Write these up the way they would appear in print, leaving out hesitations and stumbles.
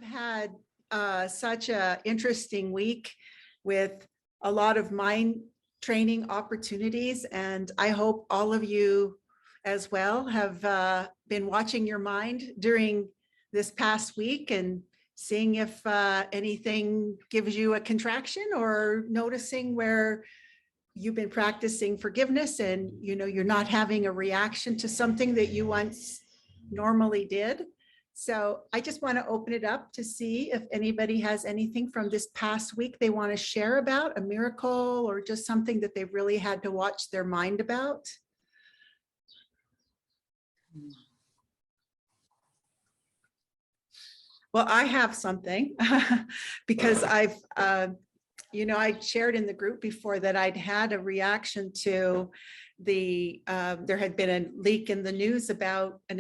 have had such a interesting week with a lot of mind training opportunities, and I hope all of you as well have been watching your mind during this past week and seeing if anything gives you a contraction, or noticing where you've been practicing forgiveness and you're not having a reaction to something that you once normally did. So I just want to open it up to see if anybody has anything from this past week they want to share about, a miracle or just something that they've really had to watch their mind about. Well, I have something because I shared in the group before that I'd had a reaction to there had been a leak in the news about an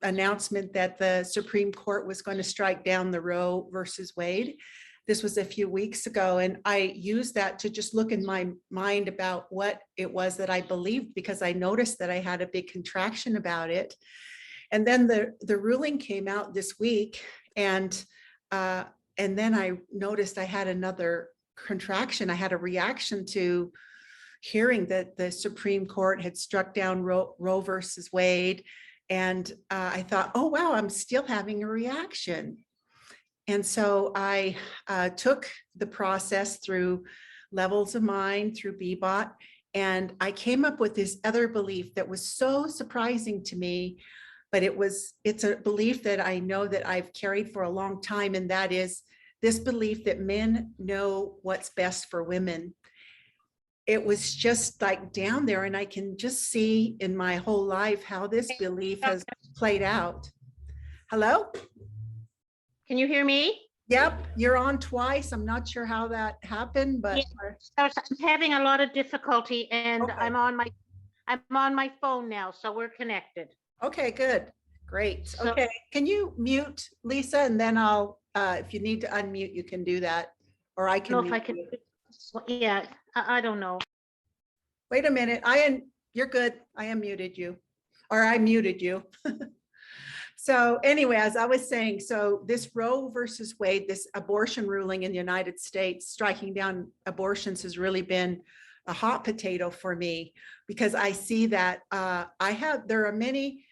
announcement that the Supreme Court was going to strike down the Roe versus Wade. This was a few weeks ago, and I used that to just look in my mind about what it was that I believed, because I noticed that I had a big contraction about it. And then the ruling came out this week, and then I noticed I had another contraction. I had a reaction to hearing that the Supreme Court had struck down Roe versus Wade. And I thought, oh, wow, I'm still having a reaction. And so I took the process through levels of mind, through Bebot, and I came up with this other belief that was so surprising to me. But it's a belief that I know that I've carried for a long time, and that is this belief that men know what's best for women. It was just like down there, and I can just see in my whole life how this belief has played out. Hello? Can you hear me? Yep, you're on twice. I'm not sure how that happened, but I'm having a lot of difficulty, and okay. I'm on my phone now, so we're connected. Okay, good. Great. Okay. Can you mute, Lisa? And then I'll, if you need to unmute, you can do that. Or I can. I don't know if I can. Yeah, I don't know. Wait a minute. You're good. I unmuted you, or I muted you. So anyway, as I was saying, so this Roe versus Wade, this abortion ruling in the United States, striking down abortions, has really been a hot potato for me, because I see that there are many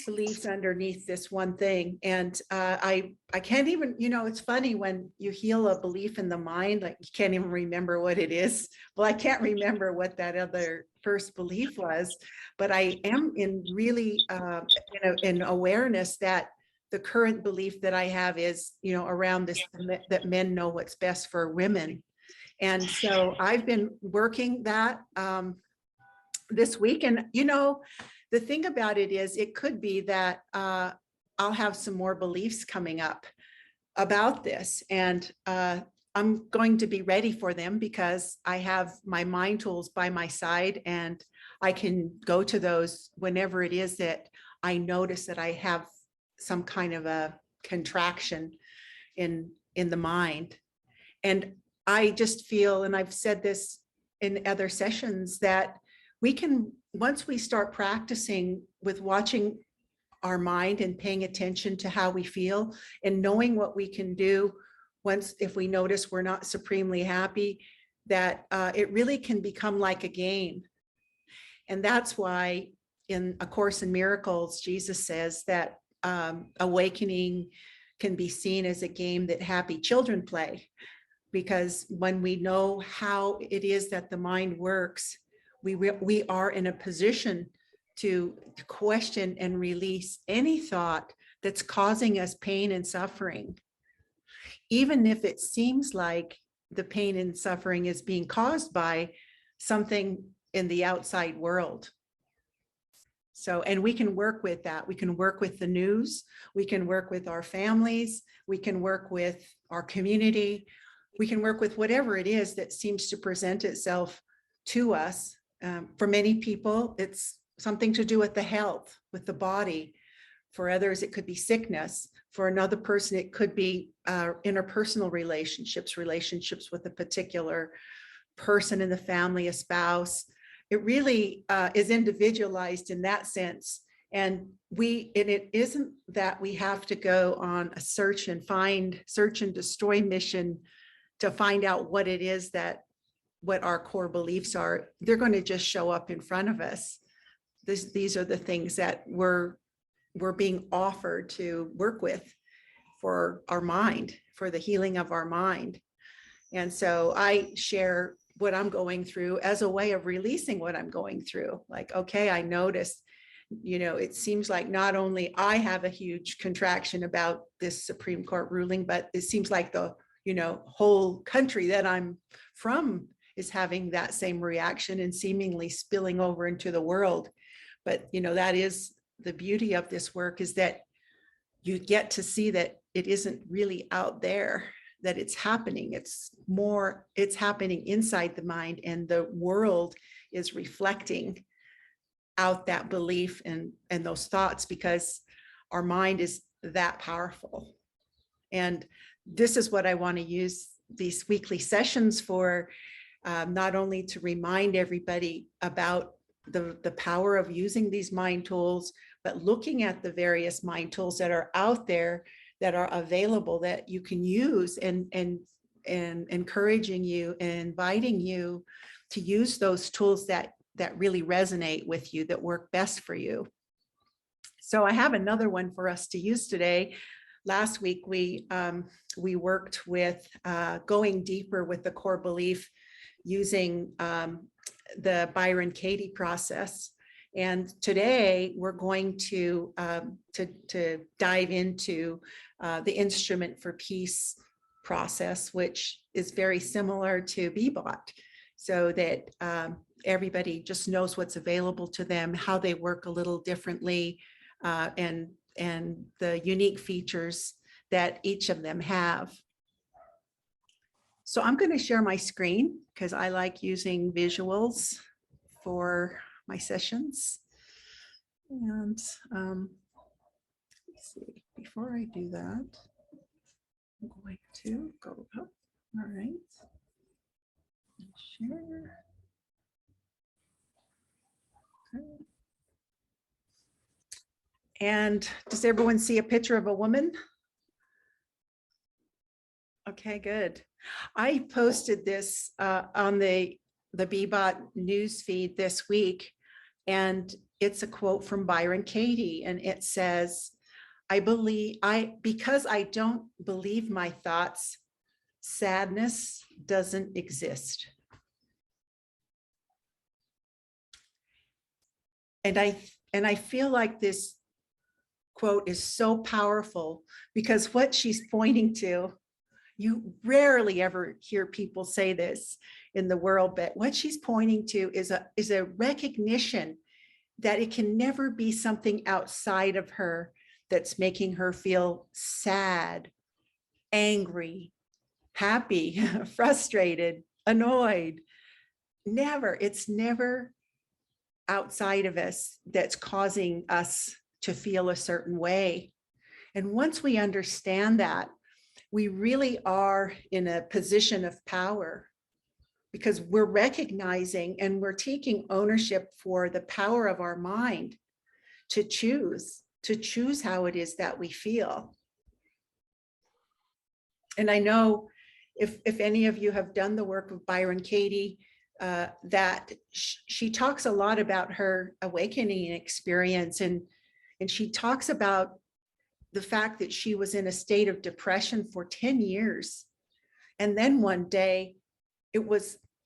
beliefs underneath this one thing. And I can't even, it's funny when you heal a belief in the mind, like you can't even remember what it is. Well, I can't remember what that other first belief was, but I am in really in awareness that the current belief that I have is, around this, that men know what's best for women. And so I've been working that this week. And, the thing about it is, it could be that I'll have some more beliefs coming up about this. And I'm going to be ready for them, because I have my mind tools by my side, and I can go to those whenever it is that I notice that I have some kind of a contraction in the mind. And I just feel, and I've said this in other sessions, that we can, once we start practicing with watching our mind and paying attention to how we feel and knowing what we can do if we notice we're not supremely happy, that it really can become like a game. And that's why in A Course in Miracles, Jesus says that awakening can be seen as a game that happy children play, because when we know how it is that the mind works, we are in a position to question and release any thought that's causing us pain and suffering, even if it seems like the pain and suffering is being caused by something in the outside world. So, and we can work with that. We can work with the news. We can work with our families. We can work with our community. We can work with whatever it is that seems to present itself to us. For many people, it's something to do with the health, with the body. For others, it could be sickness. For another person, it could be interpersonal relationships with a particular person in the family, a spouse. It really is individualized in that sense. And it isn't that we have to go on a search and destroy mission to find out what it is what our core beliefs are. They're going to just show up in front of us. These are the things that we're being offered to work with for our mind, for the healing of our mind. And so I share what I'm going through as a way of releasing what I'm going through. Like, okay, I noticed, it seems like not only I have a huge contraction about this Supreme Court ruling, but it seems like the, whole country that I'm from is having that same reaction and seemingly spilling over into the world. But, that is the beauty of this work, is that you get to see that it isn't really out there, that it's happening. It's happening inside the mind, and the world is reflecting out that belief and those thoughts, because our mind is that powerful. And this is what I want to use these weekly sessions for, not only to remind everybody about the power of using these mind tools, but looking at the various mind tools that are out there, that are available, that you can use, and encouraging you and inviting you to use those tools that really resonate with you, that work best for you. So I have another one for us to use today. Last week, we worked with going deeper with the core belief using the Byron Katie process. And today we're going to dive into the instrument for peace process, which is very similar to BBOT, so that everybody just knows what's available to them, how they work a little differently, and the unique features that each of them have. So I'm going to share my screen because I like using visuals for my sessions. And let's see, before I do that, I'm going to go up. All right. Share. Okay. And does everyone see a picture of a woman? Okay, good. I posted this on the BBOT news feed this week, and it's a quote from Byron Katie, and it says, because I don't believe my thoughts, sadness doesn't exist. And I feel like this quote is so powerful, because what she's pointing to, you rarely ever hear people say this in the world, but what she's pointing to is a recognition that it can never be something outside of her that's making her feel sad, angry, happy, frustrated, annoyed. It's never outside of us that's causing us to feel a certain way. And once we understand that, we really are in a position of power, because we're recognizing and we're taking ownership for the power of our mind to choose how it is that we feel. And I know if any of you have done the work of Byron Katie, that she talks a lot about her awakening experience, and she talks about the fact that she was in a state of depression for 10 years. And then one day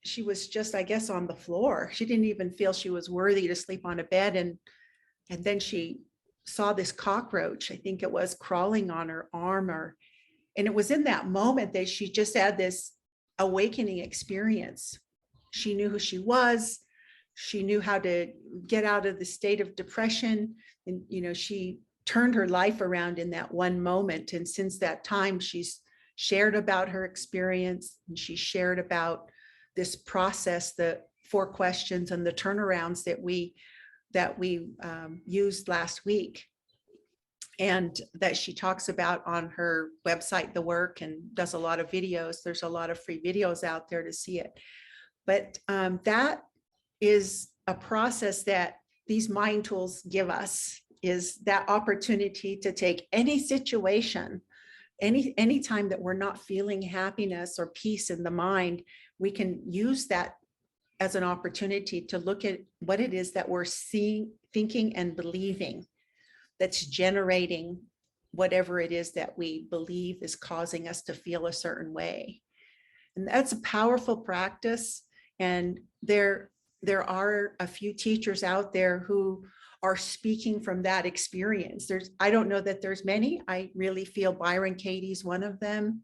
she was just, I guess, on the floor. She didn't even feel she was worthy to sleep on a bed. And then she saw this cockroach, I think it was, crawling on her arm, and it was in that moment that she just had this awakening experience. She knew who she was. She knew how to get out of the state of depression. And, she turned her life around in that one moment. And since that time, she's shared about her experience, and she shared about this process, the 4 questions and the turnarounds that we used last week, and that she talks about on her website, the work, and does a lot of videos. There's a lot of free videos out there to see it. But that is a process that these mind tools give us. is that opportunity to take any situation, any time that we're not feeling happiness or peace in the mind, we can use that as an opportunity to look at what it is that we're seeing, thinking, and believing that's generating whatever it is that we believe is causing us to feel a certain way. And that's a powerful practice. And there are a few teachers out there who are speaking from that experience. I don't know that there's many. I really feel Byron Katie's one of them.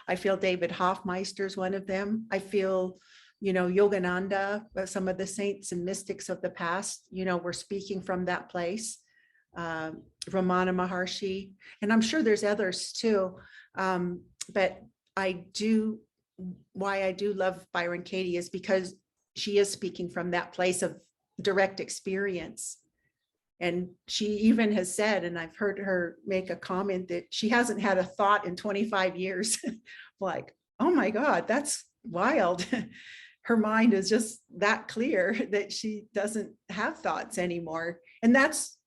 I feel David Hoffmeister's one of them. I feel, Yogananda, some of the saints and mystics of the past, were speaking from that place. Ramana Maharshi, and I'm sure there's others too. But why I do love Byron Katie is because she is speaking from that place of direct experience. And she even has said, and I've heard her make a comment, that she hasn't had a thought in 25 years. Like, oh my God, that's wild. Her mind is just that clear that she doesn't have thoughts anymore. And that's,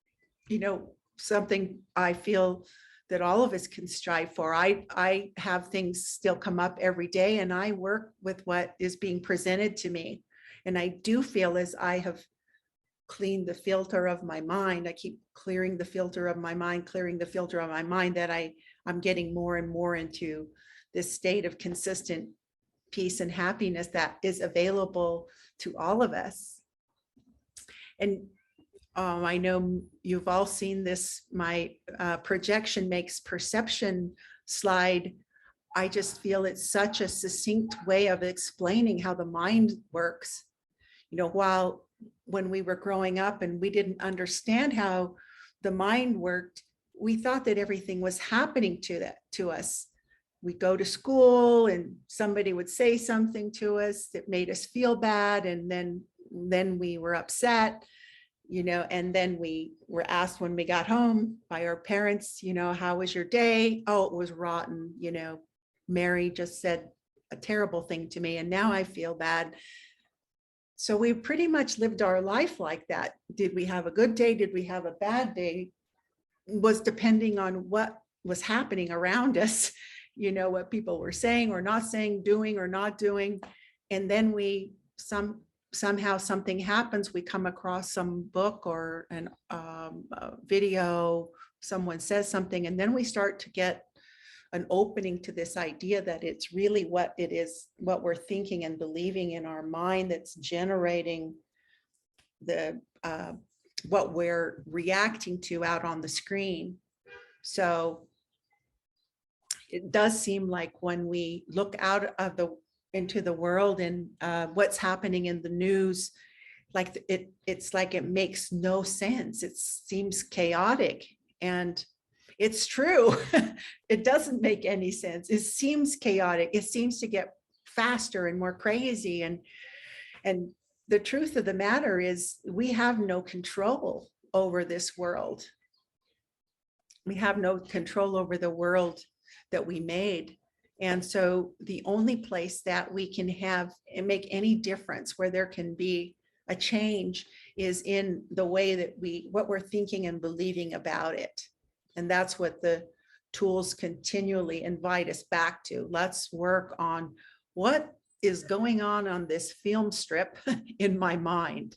something I feel that all of us can strive for. I have things still come up every day, and I work with what is being presented to me. And I do feel as I have cleaned the filter of my mind, I keep clearing the filter of my mind, that I'm getting more and more into this state of consistent peace and happiness that is available to all of us. And I know you've all seen this, my projection makes perception slide. I just feel it's such a succinct way of explaining how the mind works. While when we were growing up and we didn't understand how the mind worked, we thought that everything was happening to us. We go to school and somebody would say something to us that made us feel bad, and then we were upset. And then we were asked when we got home by our parents, how was your day? Oh, it was rotten. Mary just said a terrible thing to me, and now I feel bad. So we pretty much lived our life like that. Did we have a good day? Did we have a bad day? Was depending on what was happening around us, what people were saying or not saying, doing or not doing. And then somehow something happens, we come across some book or a video, someone says something, and then we start to get an opening to this idea that it's really what it is, what we're thinking and believing in our mind that's generating the what we're reacting to out on the screen. So it does seem like when we look out of into the world and what's happening in the news, like it's like it makes no sense. It seems chaotic, and it's true. It doesn't make any sense. It seems chaotic. It seems to get faster and more crazy. And the truth of the matter is we have no control over this world. We have no control over the world that we made. And so the only place that we can have and make any difference, where there can be a change, is in the way that what we're thinking and believing about it. And that's what the tools continually invite us back to. Let's work on what is going on this film strip in my mind.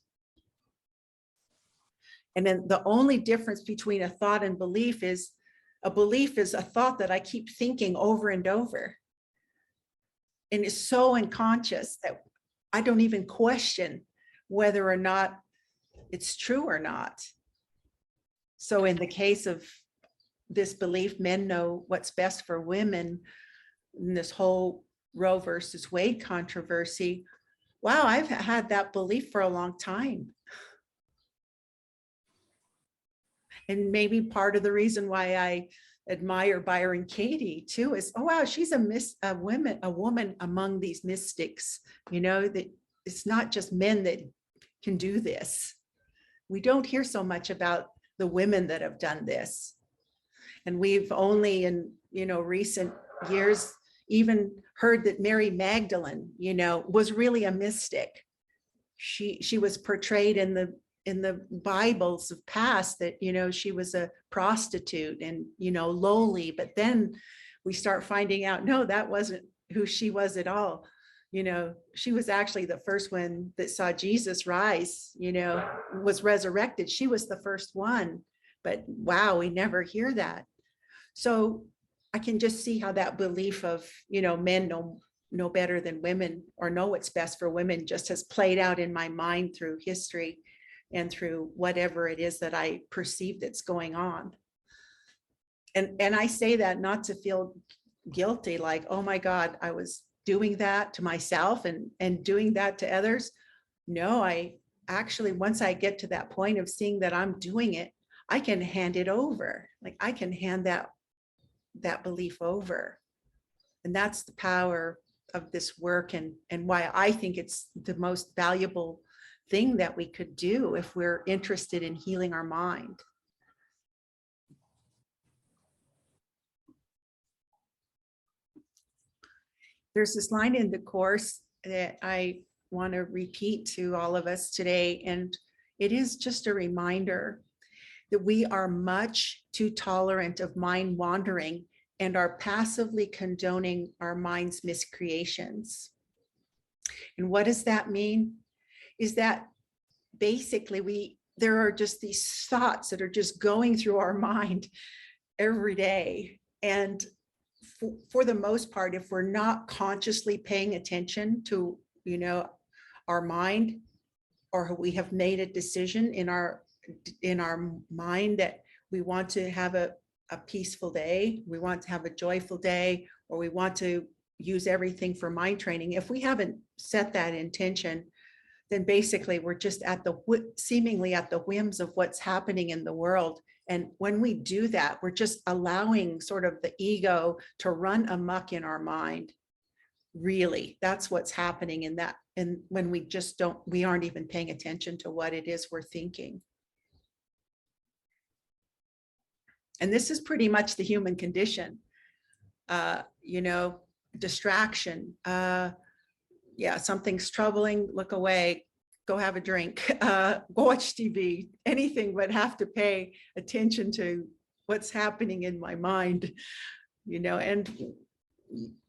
And then the only difference between a thought and belief is a belief is a thought that I keep thinking over and over. And it's so unconscious that I don't even question whether or not it's true or not. So in the case of this belief, men know what's best for women, in this whole Roe versus Wade controversy, wow, I've had that belief for a long time. And maybe part of the reason why I admire Byron Katie too is, oh wow, she's a woman among these mystics, that it's not just men that can do this. We don't hear so much about the women that have done this. And we've only in, recent years even heard that Mary Magdalene, was really a mystic. She was portrayed in the in the Bibles of past that, she was a prostitute and, lowly, but then we start finding out, no, that wasn't who she was at all. She was actually the first one that saw Jesus rise, was resurrected. She was the first one, but wow, we never hear that. So I can just see how that belief of, men know better than women or know what's best for women just has played out in my mind through history and through whatever it is that I perceive that's going on. And I say that not to feel guilty, like, oh my God, I was doing that to myself and doing that to others. No, I actually, once I get to that point of seeing that I'm doing it, I can hand it over. Like I can hand that belief over. And that's the power of this work and why I think it's the most valuable thing that we could do if we're interested in healing our mind. There's this line in the course that I want to repeat to all of us today, and it is just a reminder that we are much too tolerant of mind wandering and are passively condoning our mind's miscreations. And what does that mean? Is that basically there are just these thoughts that are just going through our mind every day. And for the most part, if we're not consciously paying attention to, our mind, or we have made a decision in our mind that we want to have a peaceful day, we want to have a joyful day, or we want to use everything for mind training. If we haven't set that intention, then basically we're just seemingly at the whims of what's happening in the world. And when we do that, we're just allowing sort of the ego to run amok in our mind. Really, that's what's happening in that. And when we aren't even paying attention to what it is we're thinking. And this is pretty much the human condition, distraction. Yeah, something's troubling, look away, go have a drink, go watch TV, anything but have to pay attention to what's happening in my mind, and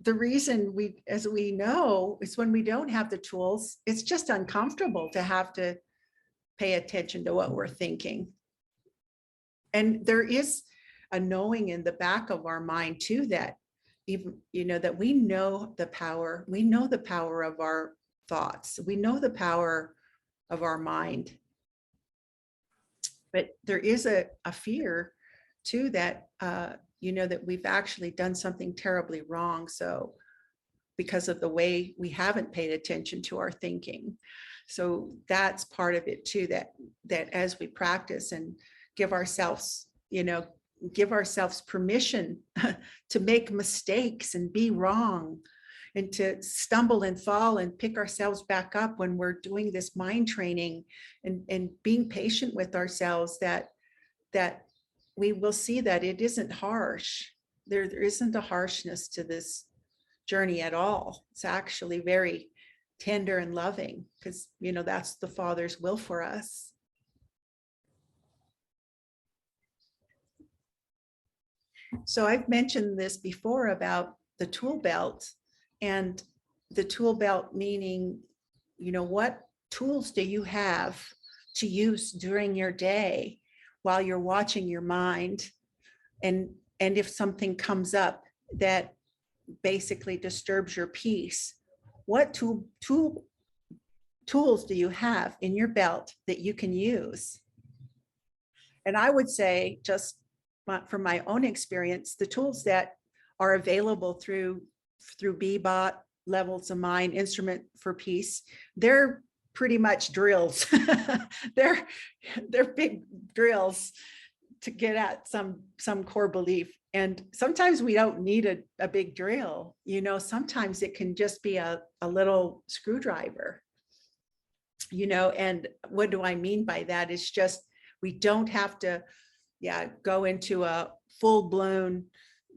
the reason as we know, is when we don't have the tools, it's just uncomfortable to have to pay attention to what we're thinking. And there is a knowing in the back of our mind too, that even, that we know the power of our thoughts. We know the power of our mind. But there is a fear too that, that we've actually done something terribly wrong. So because of the way we haven't paid attention to our thinking. So that's part of it too, that as we practice and give ourselves permission to make mistakes and be wrong and to stumble and fall and pick ourselves back up when we're doing this mind training, and being patient with ourselves, that we will see that it isn't harsh. There isn't a harshness to this journey at all. It's actually very tender and loving, because that's the Father's will for us. So I've mentioned this before about the tool belt, and the tool belt meaning, what tools do you have to use during your day while you're watching your mind? And if something comes up that basically disturbs your peace, what tools do you have in your belt that you can use? And I would say, just from my own experience, the tools that are available through BBOT, Levels of Mind, Instrument for Peace, they're pretty much drills. they're big drills to get at some core belief. And sometimes we don't need a big drill. Sometimes it can just be a little screwdriver. And what do I mean by that? It's just, we don't have to go into a full-blown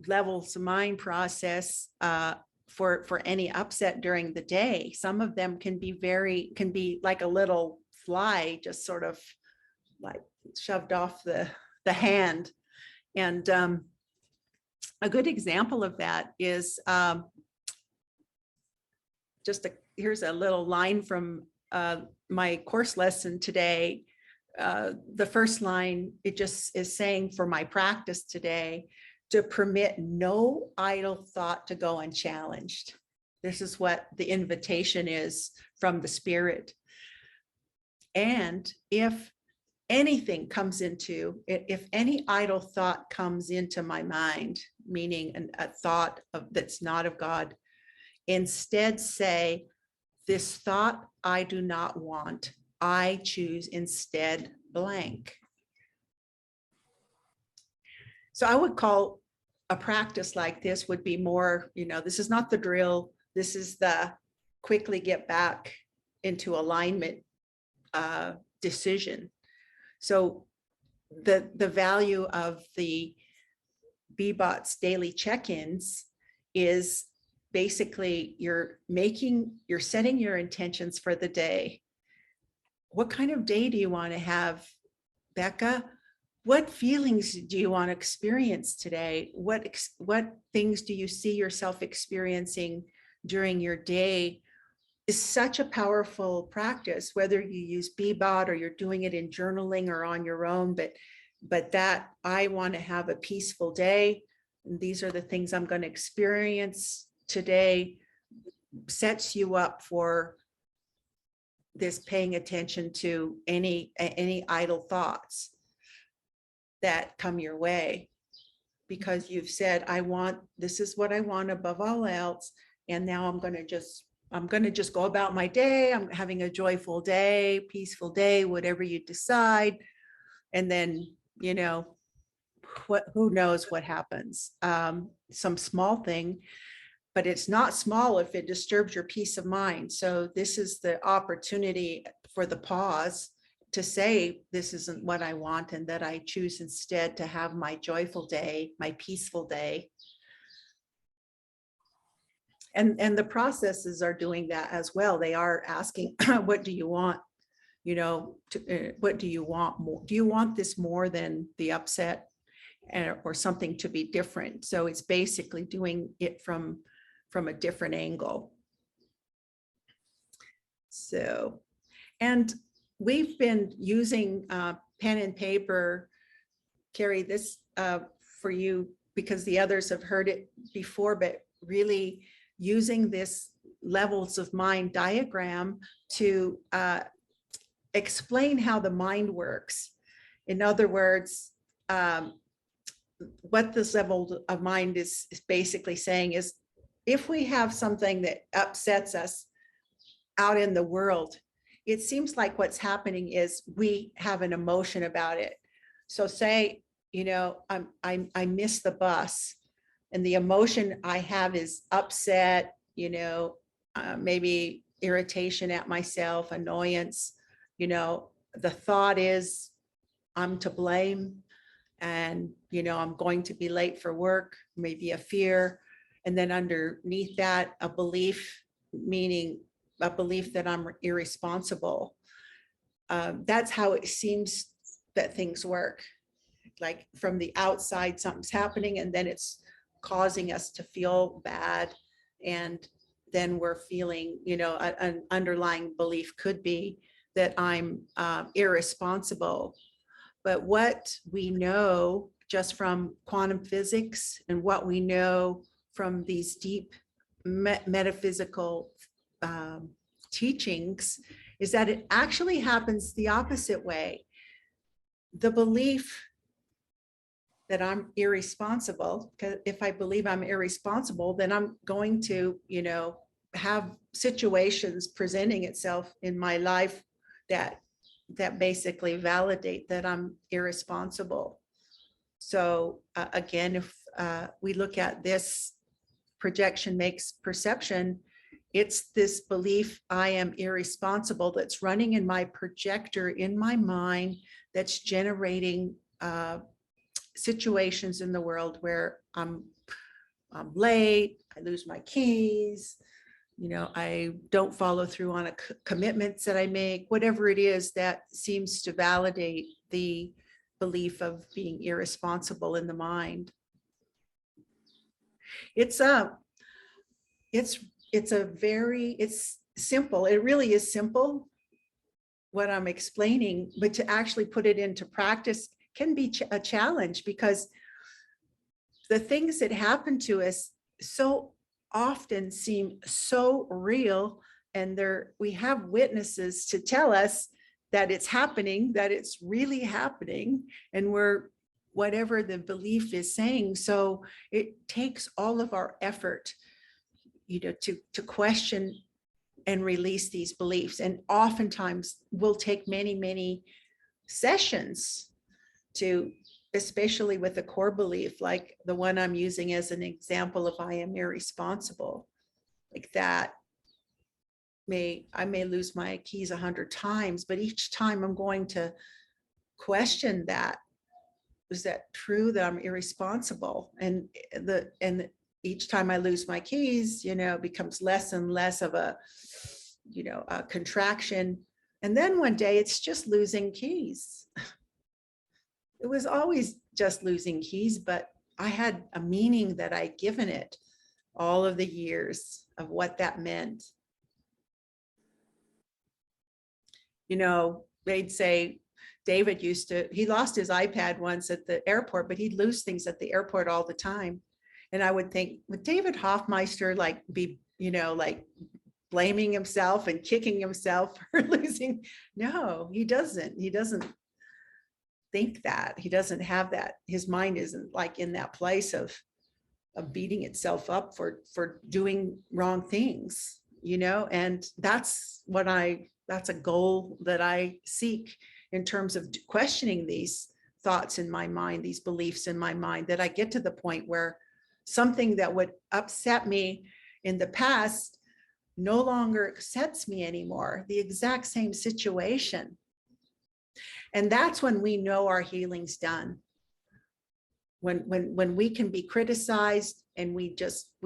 Levels of Mind process for any upset during the day. Some of them can be like a little fly, just sort of like shoved off the hand. And a good example of that is here's a little line from my course lesson today. The first line, it just is saying for my practice today, to permit no idle thought to go unchallenged. This is what the invitation is from the Spirit. And if anything comes into, if any idle thought comes into my mind, meaning a thought that's not of God, instead say, this thought I do not want. I choose instead blank. So I would call a practice like this would be more, this is not the drill. This is the quickly get back into alignment decision. So the value of the BBOT's daily check-ins is basically you're setting your intentions for the day. What kind of day do you want to have, Becca? What feelings do you want to experience today? What things do you see yourself experiencing during your day? Is such a powerful practice, whether you use BBOT or you're doing it in journaling or on your own, but that I want to have a peaceful day. And these are the things I'm going to experience today, sets you up for this paying attention to any idle thoughts that come your way, because you've said, this is what I want above all else. And now I'm going to just go about my day. I'm having a joyful day, peaceful day, whatever you decide. And then, who knows what happens? Some small thing, but it's not small if it disturbs your peace of mind. So this is the opportunity for the pause to say, this isn't what I want, and that I choose instead to have my joyful day, my peaceful day. And the processes are doing that as well. They are asking, what do you want? What do you want more? Do you want this more than the upset or something to be different? So it's basically doing it from a different angle. So, and we've been using pen and paper, Carrie, this for you, because the others have heard it before, but really using this levels of mind diagram to explain how the mind works. In other words, what this level of mind is basically saying is, if we have something that upsets us out in the world, it seems like what's happening is we have an emotion about it. So say, I miss the bus, and the emotion I have is upset, maybe irritation at myself, annoyance. The thought is I'm to blame, and I'm going to be late for work, maybe a fear. And then underneath that, a belief, meaning a belief that I'm irresponsible. That's how it seems that things work. Like from the outside, something's happening, and then it's causing us to feel bad. And then we're feeling, an underlying belief could be that I'm irresponsible. But what we know just from quantum physics and what we know from these deep metaphysical teachings is that it actually happens the opposite way. The belief that I'm irresponsible, because if I believe I'm irresponsible, then I'm going to, have situations presenting itself in my life that basically validate that I'm irresponsible. So again, if we look at this, projection makes perception, it's this belief I am irresponsible that's running in my projector in my mind, that's generating situations in the world where I'm late, I lose my keys, I don't follow through on commitments that I make, whatever it is that seems to validate the belief of being irresponsible in the mind. It's a, it's it's simple. It really is simple what I'm explaining, but to actually put it into practice can be a challenge, because the things that happen to us so often seem so real, and we have witnesses to tell us that it's happening, that it's really happening, and we're whatever the belief is saying. So it takes all of our effort, to question and release these beliefs. And oftentimes will take many, many sessions to, especially with a core belief, like the one I'm using as an example of I am irresponsible, like that. I may lose my keys 100 times, but each time I'm going to question that. Is that true that I'm irresponsible? And each time I lose my keys, it becomes less and less of a contraction. And then one day it's just losing keys. It was always just losing keys, but I had a meaning that I'd given it all of the years of what that meant. They'd say David he lost his iPad once at the airport, but he'd lose things at the airport all the time. And I would think, would David Hoffmeister be, like blaming himself and kicking himself for losing? No, he doesn't. He doesn't think that. He doesn't have that. His mind isn't like in that place of beating itself up for doing wrong things, and that's a goal that I seek in terms of questioning these thoughts in my mind, these beliefs in my mind, that I get to the point where something that would upset me in the past no longer upsets me anymore, the exact same situation. And that's when we know our healing's done. When we can be criticized and we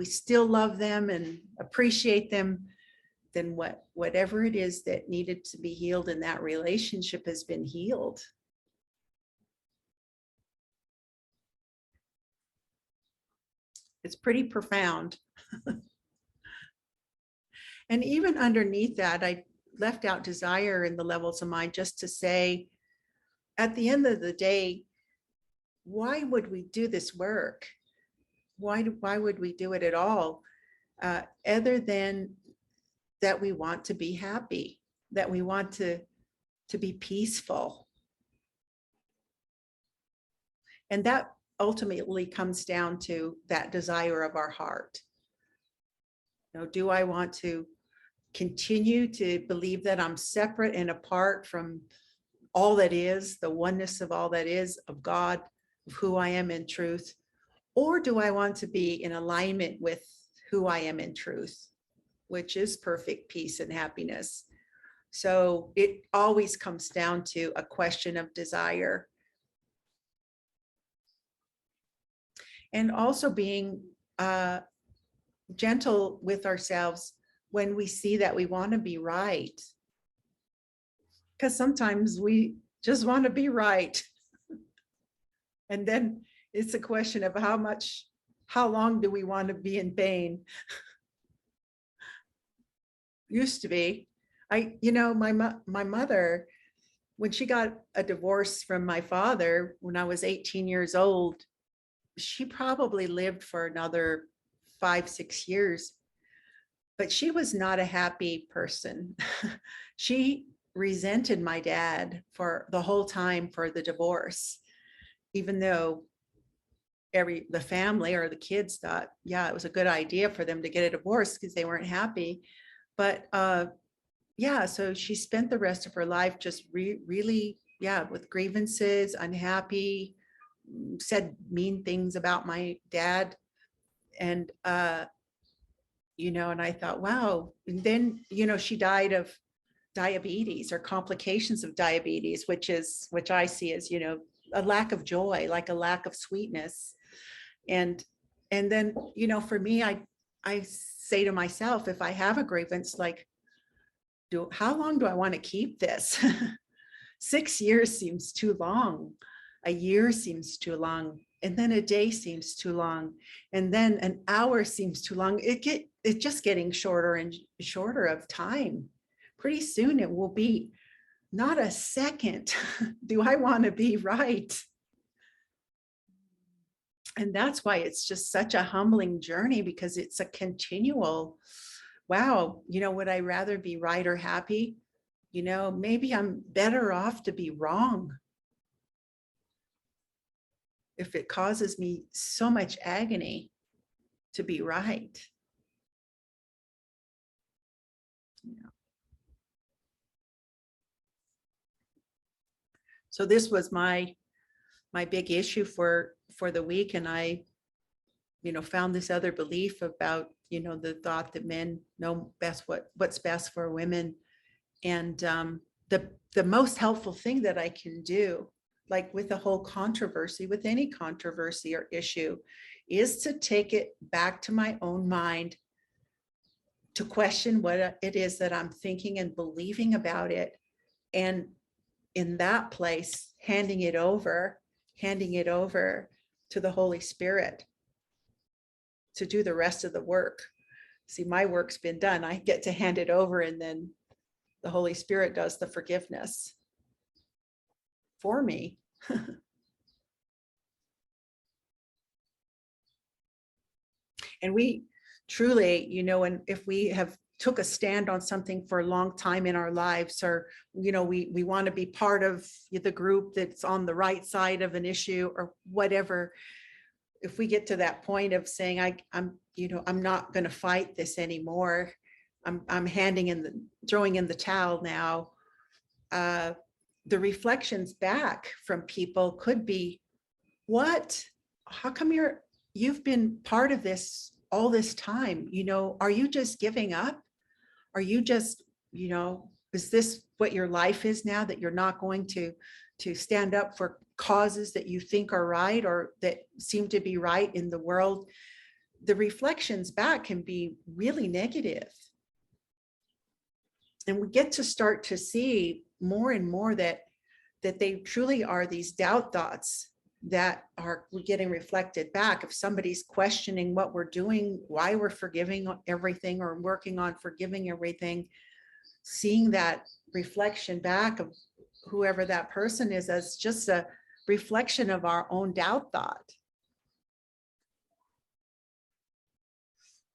still love them and appreciate them, then whatever it is that needed to be healed in that relationship has been healed. It's pretty profound. And even underneath that, I left out desire in the levels of mind, just to say, at the end of the day, why would we do this work? Why would we do it at all? Other than that we want to be happy, that we want to be peaceful. And that ultimately comes down to that desire of our heart. Do I want to continue to believe that I'm separate and apart from all that is, the oneness of all that is, of God, of who I am in truth? Or do I want to be in alignment with who I am in truth, which is perfect peace and happiness? So it always comes down to a question of desire. And also being gentle with ourselves when we see that we want to be right. Because sometimes we just want to be right. And then it's a question of how long do we want to be in pain? Used to be. My mother, when she got a divorce from my father when I was 18 years old, she probably lived for another 5-6 years, but she was not a happy person. She resented my dad for the whole time for the divorce, even though the family or the kids thought, yeah, it was a good idea for them to get a divorce because they weren't happy. But so she spent the rest of her life just really, with grievances, unhappy, said mean things about my dad. And, and I thought, wow. And then, she died of diabetes or complications of diabetes, which I see as, a lack of joy, like a lack of sweetness. And then, for me, I say to myself, if I have a grievance, like, how long do I want to keep this? 6 years seems too long. A year seems too long. And then a day seems too long. And then an hour seems too long. It's just getting shorter and shorter of time. Pretty soon it will be not a second. Do I want to be right? And that's why it's just such a humbling journey, because it's a continual, wow, would I rather be right or happy? Maybe I'm better off to be wrong. If it causes me so much agony to be right. So this was my big issue for the week. And I, found this other belief about, the thought that men know best what's best for women. And the most helpful thing that I can do, like with the whole controversy, with any controversy or issue, is to take it back to my own mind, to question what it is that I'm thinking and believing about it. And in that place, handing it over to the Holy Spirit to do the rest of the work. See, my work's been done. I get to hand it over, and then the Holy Spirit does the forgiveness for me. And we truly, and if we have took a stand on something for a long time in our lives, or, we want to be part of the group that's on the right side of an issue or whatever, if we get to that point of saying, I'm not going to fight this anymore, I'm throwing in the towel now, the reflections back from people could be, how come you've been part of this all this time? Are you just giving up? Are you just, is this what your life is now, that you're not going to stand up for causes that you think are right or that seem to be right in the world? The reflections back can be really negative. And we get to start to see more and more that they truly are these doubt thoughts that are getting reflected back. If somebody's questioning what we're doing, why we're forgiving everything or working on forgiving everything, seeing that reflection back of whoever that person is as just a reflection of our own doubt thought.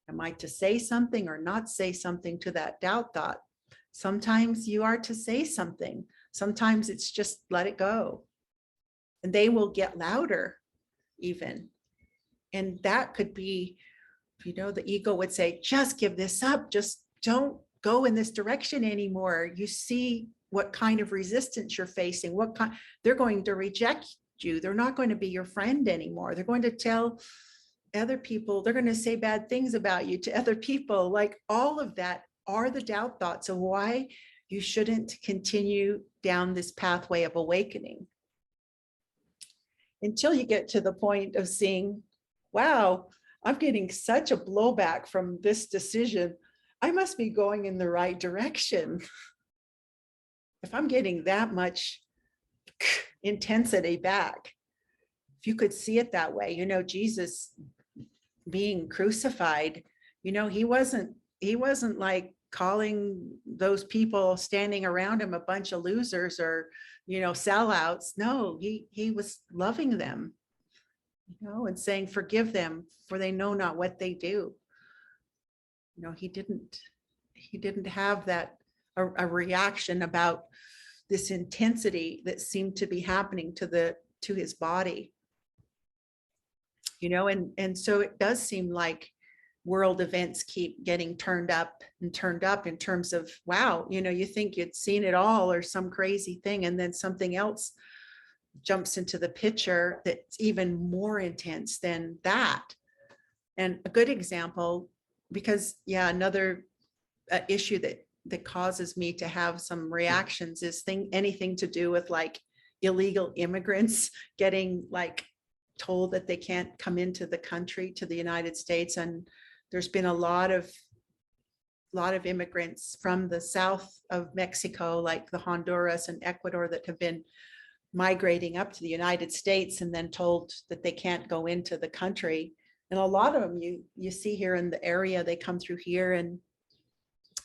Am I to say something or not say something to that doubt thought? Sometimes you are to say something. Sometimes it's just let it go. And they will get louder even. And that could be, the ego would say, just give this up. Just don't go in this direction anymore. You see what kind of resistance you're facing. They're going to reject you. They're not going to be your friend anymore. They're going to tell other people, they're going to say bad things about you to other people. Like, all of that are the doubt thoughts of why you shouldn't continue down this pathway of awakening, until you get to the point of seeing, wow, I'm getting such a blowback from this decision. I must be going in the right direction. If I'm getting that much intensity back, if you could see it that way, Jesus being crucified, he wasn't like calling those people standing around him a bunch of losers or, sellouts. No, he was loving them, and saying, forgive them, for they know not what they do. He didn't have that, a reaction about this intensity that seemed to be happening to his body. And so it does seem like world events keep getting turned up in terms of, wow, you think you'd seen it all or some crazy thing, and then something else jumps into the picture that's even more intense than that. And a good example, because another issue that causes me to have some reactions is anything to do with like illegal immigrants getting like told that they can't come into the country, to the United States. And there's been a lot of lot of immigrants from the south of Mexico, like the Honduras and Ecuador, that have been migrating up to the United States and then told that they can't go into the country. And a lot of them you see here in the area, they come through here. And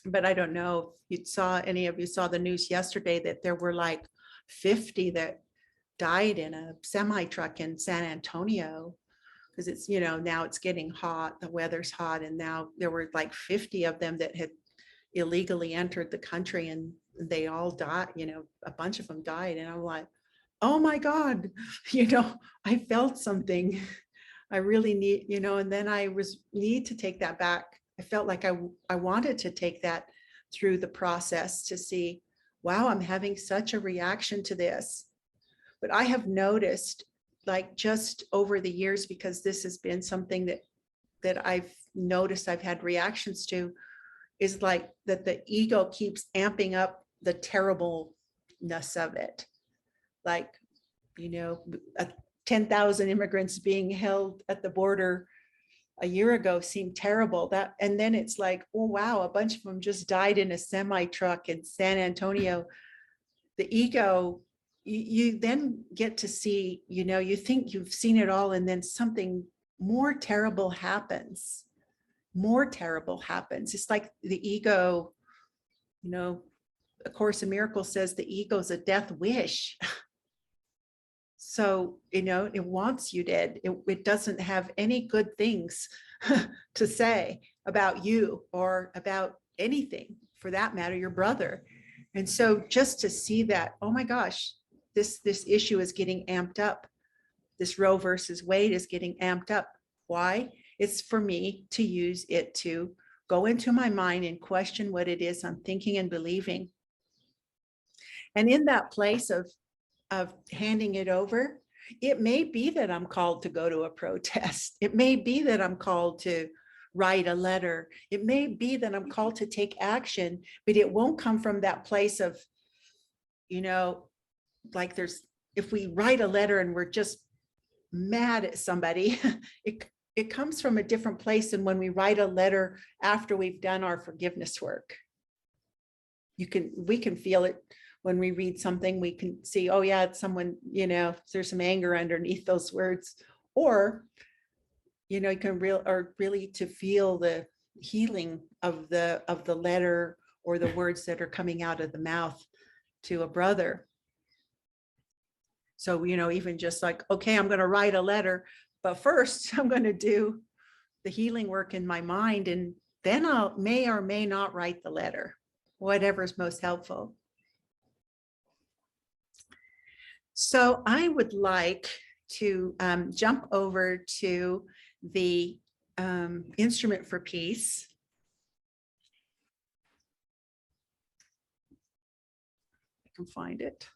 but I don't know if any of you saw the news yesterday that there were like 50 that died in a semi truck in San Antonio, because it's, now it's getting hot, the weather's hot, and now there were like 50 of them that had illegally entered the country, and they all died, a bunch of them died. And I'm like, oh my God, I felt something. I really need, and then I need to take that back. I felt like I wanted to take that through the process to see, wow, I'm having such a reaction to this. But I have noticed, like, just over the years, because this has been something that I've noticed I've had reactions to, is like that the ego keeps amping up the terribleness of it. Like, 10,000 immigrants being held at the border a year ago seemed terrible. And then it's like, oh wow, a bunch of them just died in a semi truck in San Antonio. The ego, you then get to see, you think you've seen it all, and then something more terrible happens. It's like the ego, A Course in Miracles says the ego is a death wish. So, it wants you dead. It doesn't have any good things to say about you or about anything, for that matter, your brother. And so just to see that, oh my gosh, this issue is getting amped up. This Roe versus Wade is getting amped up. Why? It's for me to use it to go into my mind and question what it is I'm thinking and believing. And in that place of handing it over, it may be that I'm called to go to a protest. It may be that I'm called to write a letter. It may be that I'm called to take action, but it won't come from that place of, like if we write a letter and we're just mad at somebody, it comes from a different place than when we write a letter after we've done our forgiveness work. We can feel it. When we read something, we can see, oh yeah, it's someone, there's some anger underneath those words, or, you can really to feel the healing of the letter or the words that are coming out of the mouth to a brother. So, even just like, okay, I'm going to write a letter, but first I'm going to do the healing work in my mind, and then I may or may not write the letter, whatever's most helpful. So I would like to jump over to the instrument for peace. I can find it.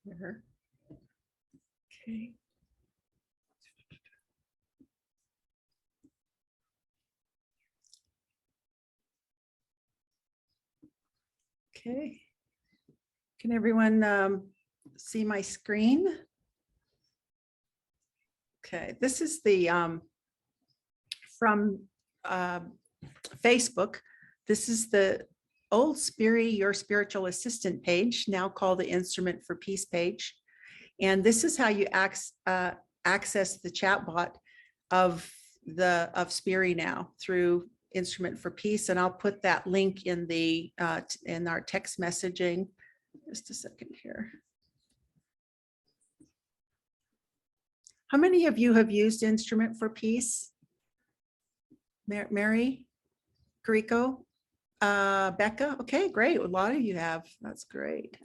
Sure. Okay. Okay. Can everyone see my screen? Okay, this is the from Facebook. This is the old Spiri, Your Spiritual Assistant page, now called the Instrument for Peace page. And this is how you access the chatbot of Spiri now, through Instrument for Peace. And I'll put that link in in our text messaging. Just a second here. How many of you have used Instrument for Peace? Mary, Carrico, Becca? Okay, great. A lot of you have. That's great.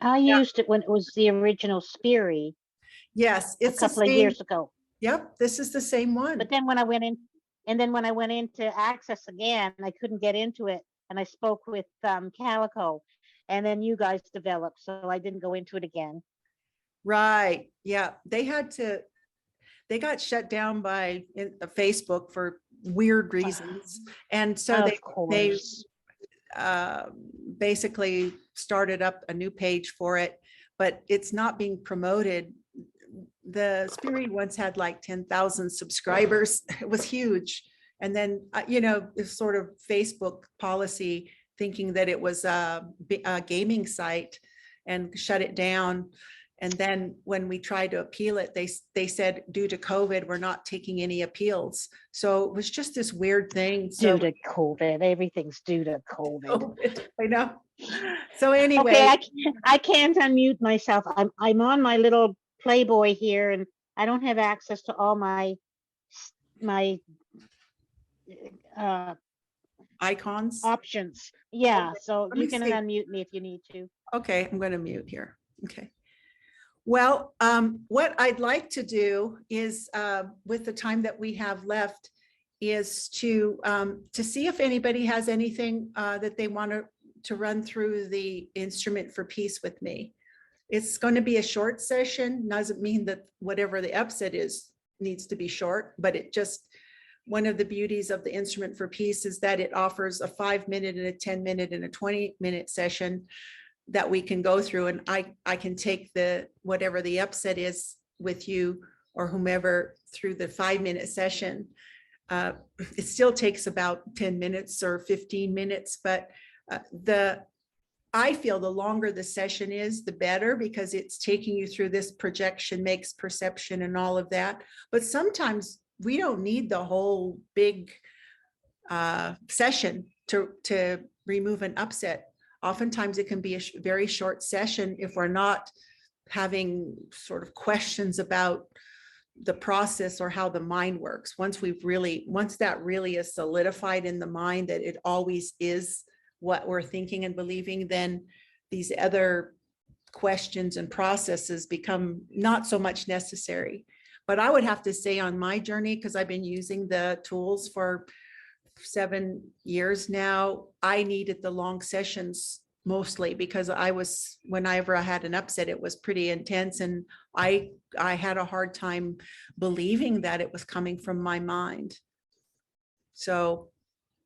I used it when it was the original Spiri. Yes, it's a couple of years ago. Yep, this is the same one. But then when I went in, And then when I went into Access again, I couldn't get into it. And I spoke with Calico, and then you guys developed, so I didn't go into it again. Right. Yeah. They got shut down by Facebook for weird reasons. And so Of they course. uh, basically started up a new page for it, but it's not being promoted. The Spirit once had like 10,000 subscribers. It was huge. And then, this sort of Facebook policy thinking that it was a gaming site and shut it down. And then when we tried to appeal it, they said, due to COVID, we're not taking any appeals. So it was just this weird thing. So Due to COVID, everything's due to COVID. COVID, I know. So Okay, anyway, I can't unmute myself. I'm on my little Playboy here, and I don't have access to all my icons. options. Yeah, so Let you me can see. unmute me if you need to. Okay, I'm going to mute here. Okay. Well, what I'd like to do is, with the time that we have left, is to see if anybody has anything that they want to run through the Instrument for Peace with me. It's going to be a short session. Doesn't mean that whatever the upset is needs to be short, but it just, one of the beauties of the Instrument for Peace is that it offers a 5-minute and a 10-minute and a 20-minute session that we can go through, and I can take the whatever the upset is with you or whomever through the 5-minute session. It still takes about 10 minutes or 15 minutes, but I feel the longer the session is, the better, because it's taking you through this projection makes perception and all of that. But sometimes we don't need the whole big session to remove an upset. Oftentimes it can be a very short session if we're not having sort of questions about the process or how the mind works. Once that really is solidified in the mind that it always is what we're thinking and believing, then these other questions and processes become not so much necessary. But I would have to say, on my journey, because I've been using the tools for 7 years now, I needed the long sessions mostly because whenever I had an upset, it was pretty intense, and I had a hard time believing that it was coming from my mind. So,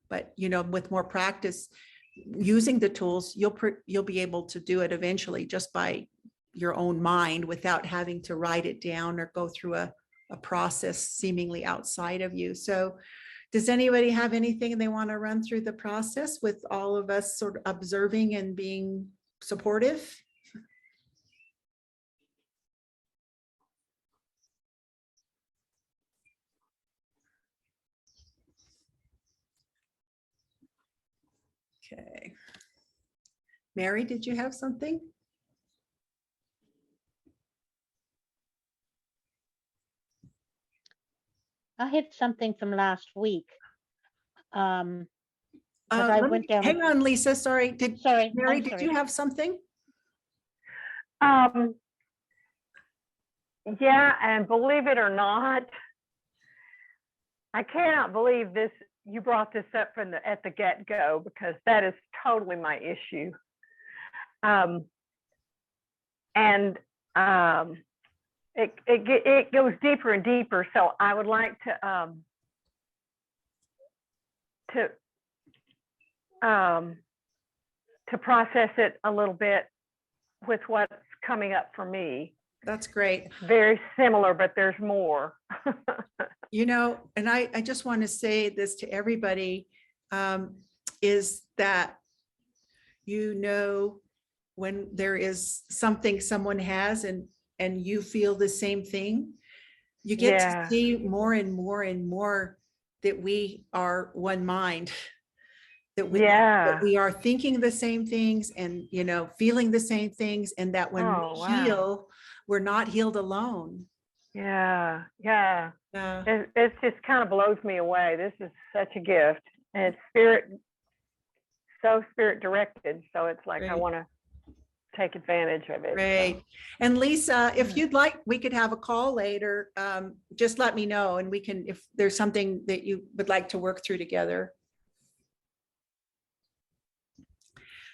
but with more practice using the tools, you'll be able to do it eventually just by your own mind without having to write it down or go through a process seemingly outside of you. So does anybody have anything they want to run through the process with all of us sort of observing and being supportive? Okay. Mary, did you have something? I had something from last week. I went down. Hang on, Lisa. Sorry. Sorry, Mary, did you have something? Yeah, and believe it or not, I cannot believe this. You brought this up at the get-go, because that is totally my issue. It goes deeper and deeper. So I would like to process it a little bit with what's coming up for me. That's great. It's very similar, but there's more. And I just want to say this to everybody, is that, when there is something someone has and you feel the same thing, you get to see more and more and more that we are one mind, that we are thinking the same things and, feeling the same things, and that when we heal, we're not healed alone. Yeah. It just kind of blows me away. This is such a gift, and it's spirit directed. So it's like, I want take advantage of it. So, Great. And Lisa, if you'd like, we could have a call later. Just let me know and we can, if there's something that you would like to work through together.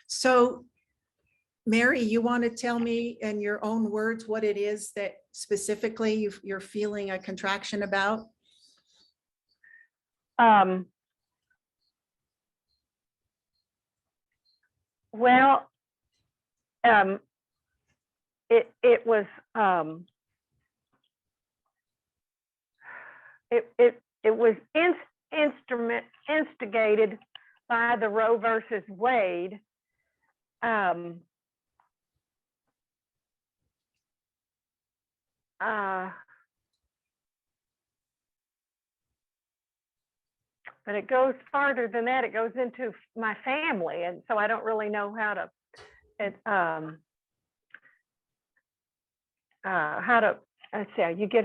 So Mary, you want to tell me in your own words what it is that specifically you're feeling a contraction about? Well, it was instigated by the Roe versus Wade. But it goes farther than that. It goes into my family, and so I don't really know how to let's see, you get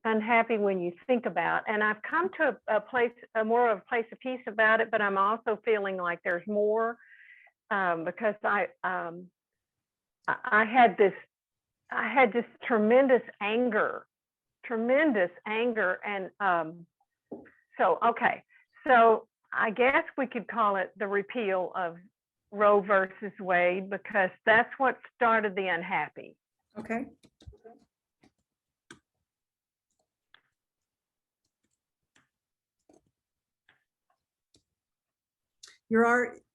unhappy when you think about, and I've come to a place, more of a place of peace about it, but I'm also feeling like there's more, because I had this tremendous anger, and so I guess we could call it the repeal of Roe versus Wade, because that's what started the unhappy. Okay.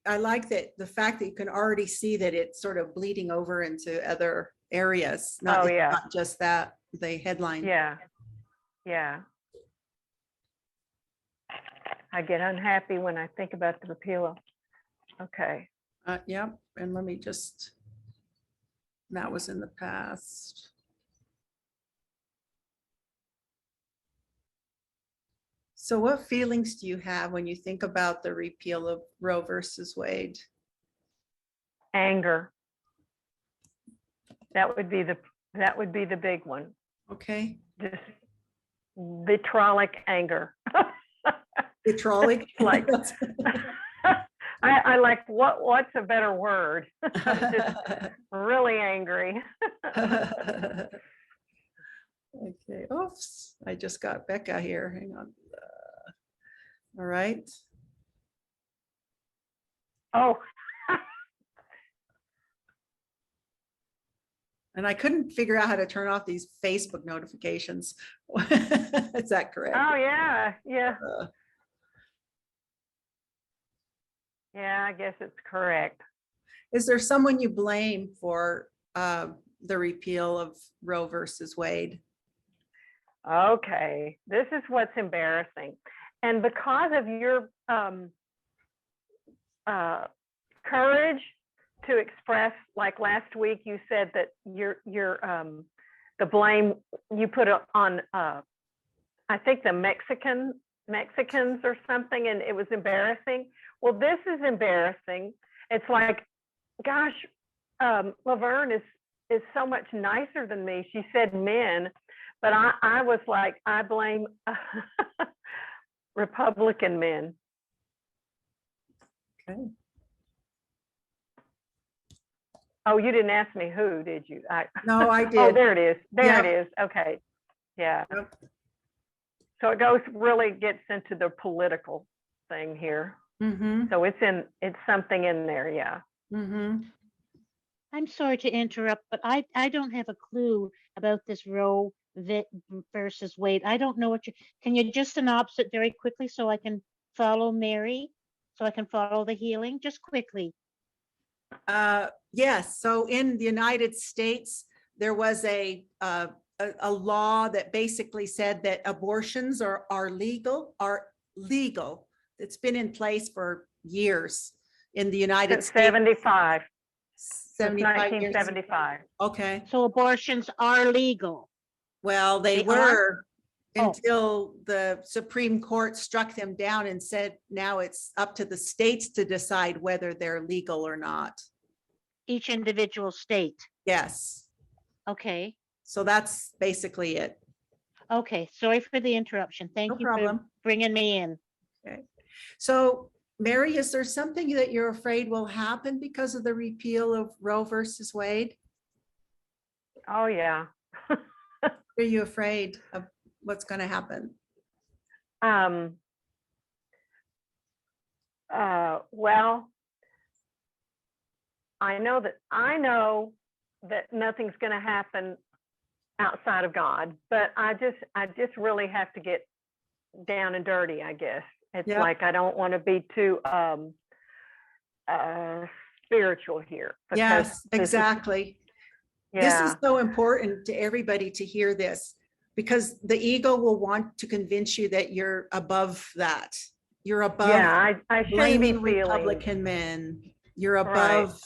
I like that, the fact that you can already see that it's sort of bleeding over into other areas. Not, not just that, the headline. Yeah. I get unhappy when I think about the repeal. Okay. Yeah, and let me just, that was in the past. So what feelings do you have when you think about the repeal of Roe versus Wade? Anger. That would be the big one. Okay. Just vitriolic anger. Vitriolic? Like, I like, what's a better word? Just really angry. Okay, oops, I just got Becca here, hang on. All right. Oh. And I couldn't figure out how to turn off these Facebook notifications. Is that correct? Oh, yeah. Yeah, I guess it's correct. Is there someone you blame for the repeal of Roe versus Wade? Okay, this is what's embarrassing. And because of your courage to express, like last week, you said that the blame you put on, I think the Mexicans or something, and it was embarrassing. Well, this is embarrassing. It's like, gosh, Laverne is so much nicer than me. She said men, but I was like, I blame Republican men. Okay. Oh, you didn't ask me who, did you? No, I did. Oh, there it is. There Yep. it is. Okay. Yeah. Yep. So it really gets into the political thing here. Mm-hmm. So it's something in there. Yeah. Mm-hmm. I'm sorry to interrupt, but I don't have a clue about this Roe versus Wade. I don't know what can you just synopsis it very quickly so I can follow Mary, so I can follow the healing just quickly. Yes. So in the United States, there was a law that basically said that abortions are legal. It's been in place for years in the United States. 75. 75 years. 1975. Okay. So abortions are legal. Well, they They are? were Oh. until the Supreme Court struck them down and said now it's up to the states to decide whether they're legal or not. Each individual state. Yes. Okay. So that's basically it. Okay. Sorry for the interruption. Thank No you problem. for bringing me in. Okay. So Mary, is there something that you're afraid will happen because of the repeal of Roe versus Wade? Oh, yeah. Are you afraid of what's going to happen? Well, I know that nothing's going to happen outside of God, but I just really have to get down and dirty, I guess. It's Yeah. like I don't want to be too spiritual here. because Yes, this is- exactly. This is yeah, so important to everybody to hear this, because the ego will want to convince you that you're above that. You're above yeah. I shouldn't be blaming feeling Republican men. You're Right. above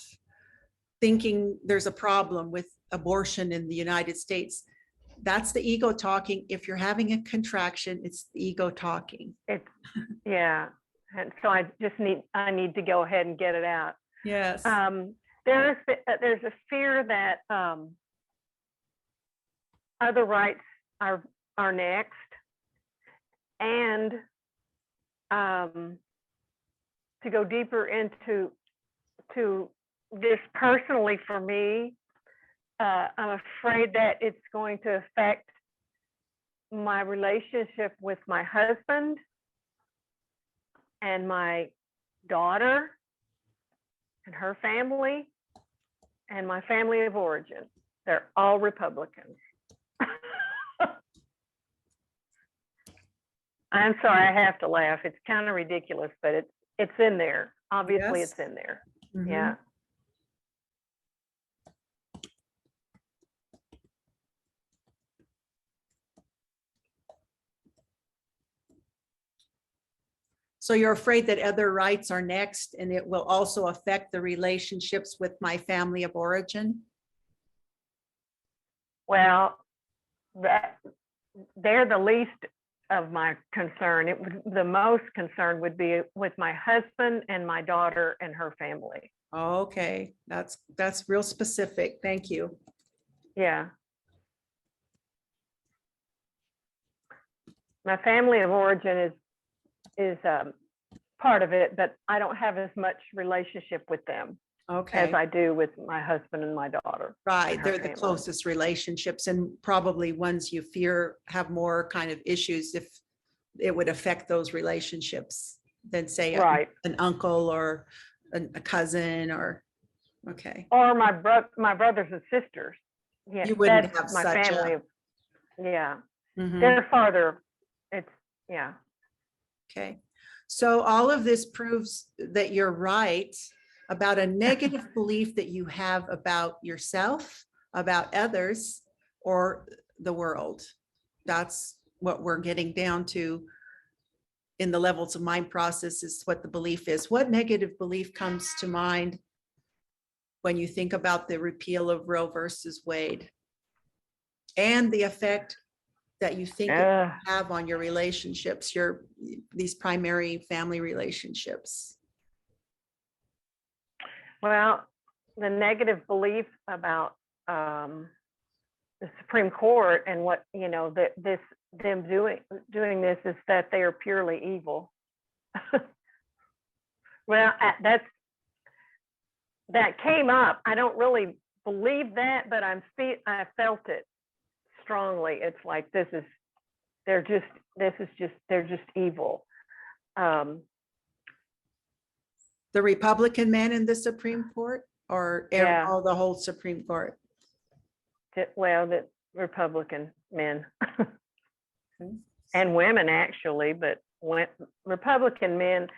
thinking there's a problem with abortion in the United States. That's the ego talking. If you're having a contraction, it's the ego talking. it's yeah, and so I need to go ahead and get it out. Yes. There's a fear that other rights are next, and to go deeper into this personally for me, I'm afraid that it's going to affect my relationship with my husband and my daughter and her family and my family of origin. They're all Republicans. I'm sorry, I have to laugh. It's kind of ridiculous, but it's in there. Obviously, Yes. it's in there. Mhm. Yeah. So you're afraid that other rights are next, and it will also affect the relationships with my family of origin? Well, they're the least of my concern. The most concern would be with my husband and my daughter and her family. Okay, that's real specific. Thank you. Yeah. My family of origin is part of it, but I don't have as much relationship with them as Okay, I do with my husband and my daughter. right. and her They're the family. closest relationships, and probably ones you fear have more kind of issues if it would affect those relationships than say Right. an uncle or a cousin or, okay. Or my brothers and sisters. Yeah, You wouldn't that's have my such family. a, Yeah, Mhm. they're farther. It's yeah. Okay, so all of this proves that you're right about a negative belief that you have about yourself, about others, or the world. That's what we're getting down to in the levels of mind process, is what the belief is. What negative belief comes to mind when you think about the repeal of Roe versus Wade and the effect that you think it Ugh. have on your relationships, these primary family relationships? Well, the negative belief about the Supreme Court and what that them doing this is that they are purely evil. Well, that came up. I don't really believe that, but I felt it strongly. It's like they're just evil. The Republican men in the Supreme Court, or Yeah. the whole Supreme Court? Well, the Republican men Okay. and women actually, but Republican men.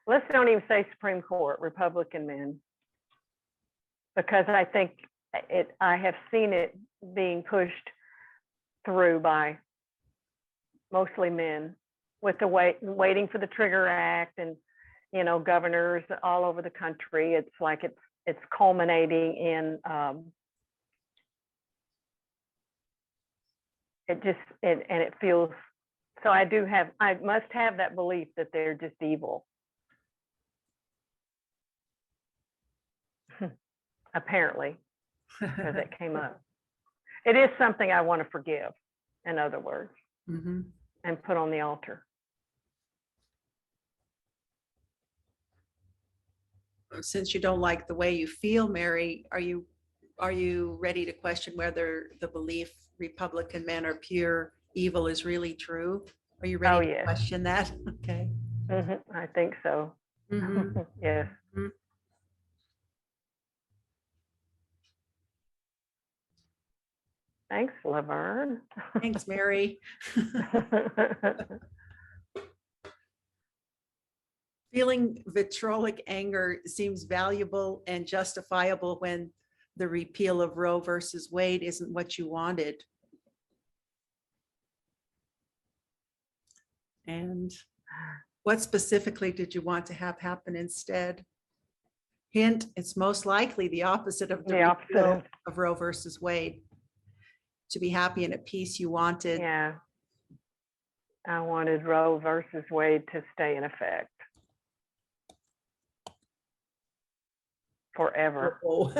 Let's don't even say Supreme Court, Republican men, because I think I have seen it being pushed through by mostly men, with the waiting for the Trigger Act and governors all over the country. It's like it's culminating in it feels so. I must have that belief that they're just evil. Apparently, because it came up. It is something I want to forgive, in other words, Mhm. and put on the altar. since you don't like the way you feel, Mary, are you ready to question whether the belief Republican men are pure evil is really true? Are you Oh, ready to yes. question that? Okay. I think so. Mhm. Yes. Mhm. Thanks, Laverne. Thanks, Mary. Feeling vitriolic anger seems valuable and justifiable when the repeal of Roe versus Wade isn't what you wanted. And what specifically did you want to have happen instead? Hint, it's most likely the opposite of the The opposite repeal of Roe versus Wade. To be happy and at peace, you wanted. Yeah. I wanted Roe versus Wade to stay in effect forever. Oh.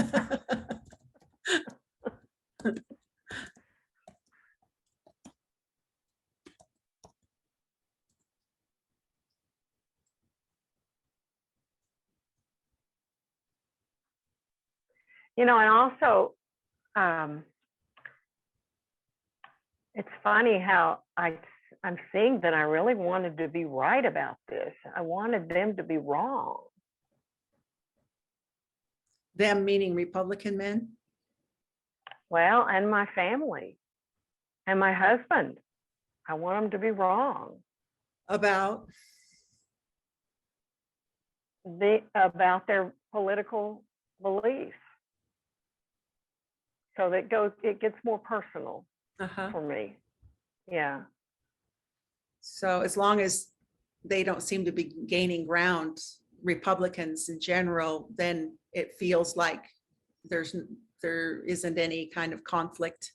And also, it's funny how I'm seeing that I really wanted to be right about this. I wanted them to be wrong. Them meaning Republican men? Well, and my family and my husband. I want them to be wrong About? about their political beliefs. So that it gets more personal for me. Yeah. So as long as they don't seem to be gaining ground, Republicans in general, then it feels like there isn't any kind of conflict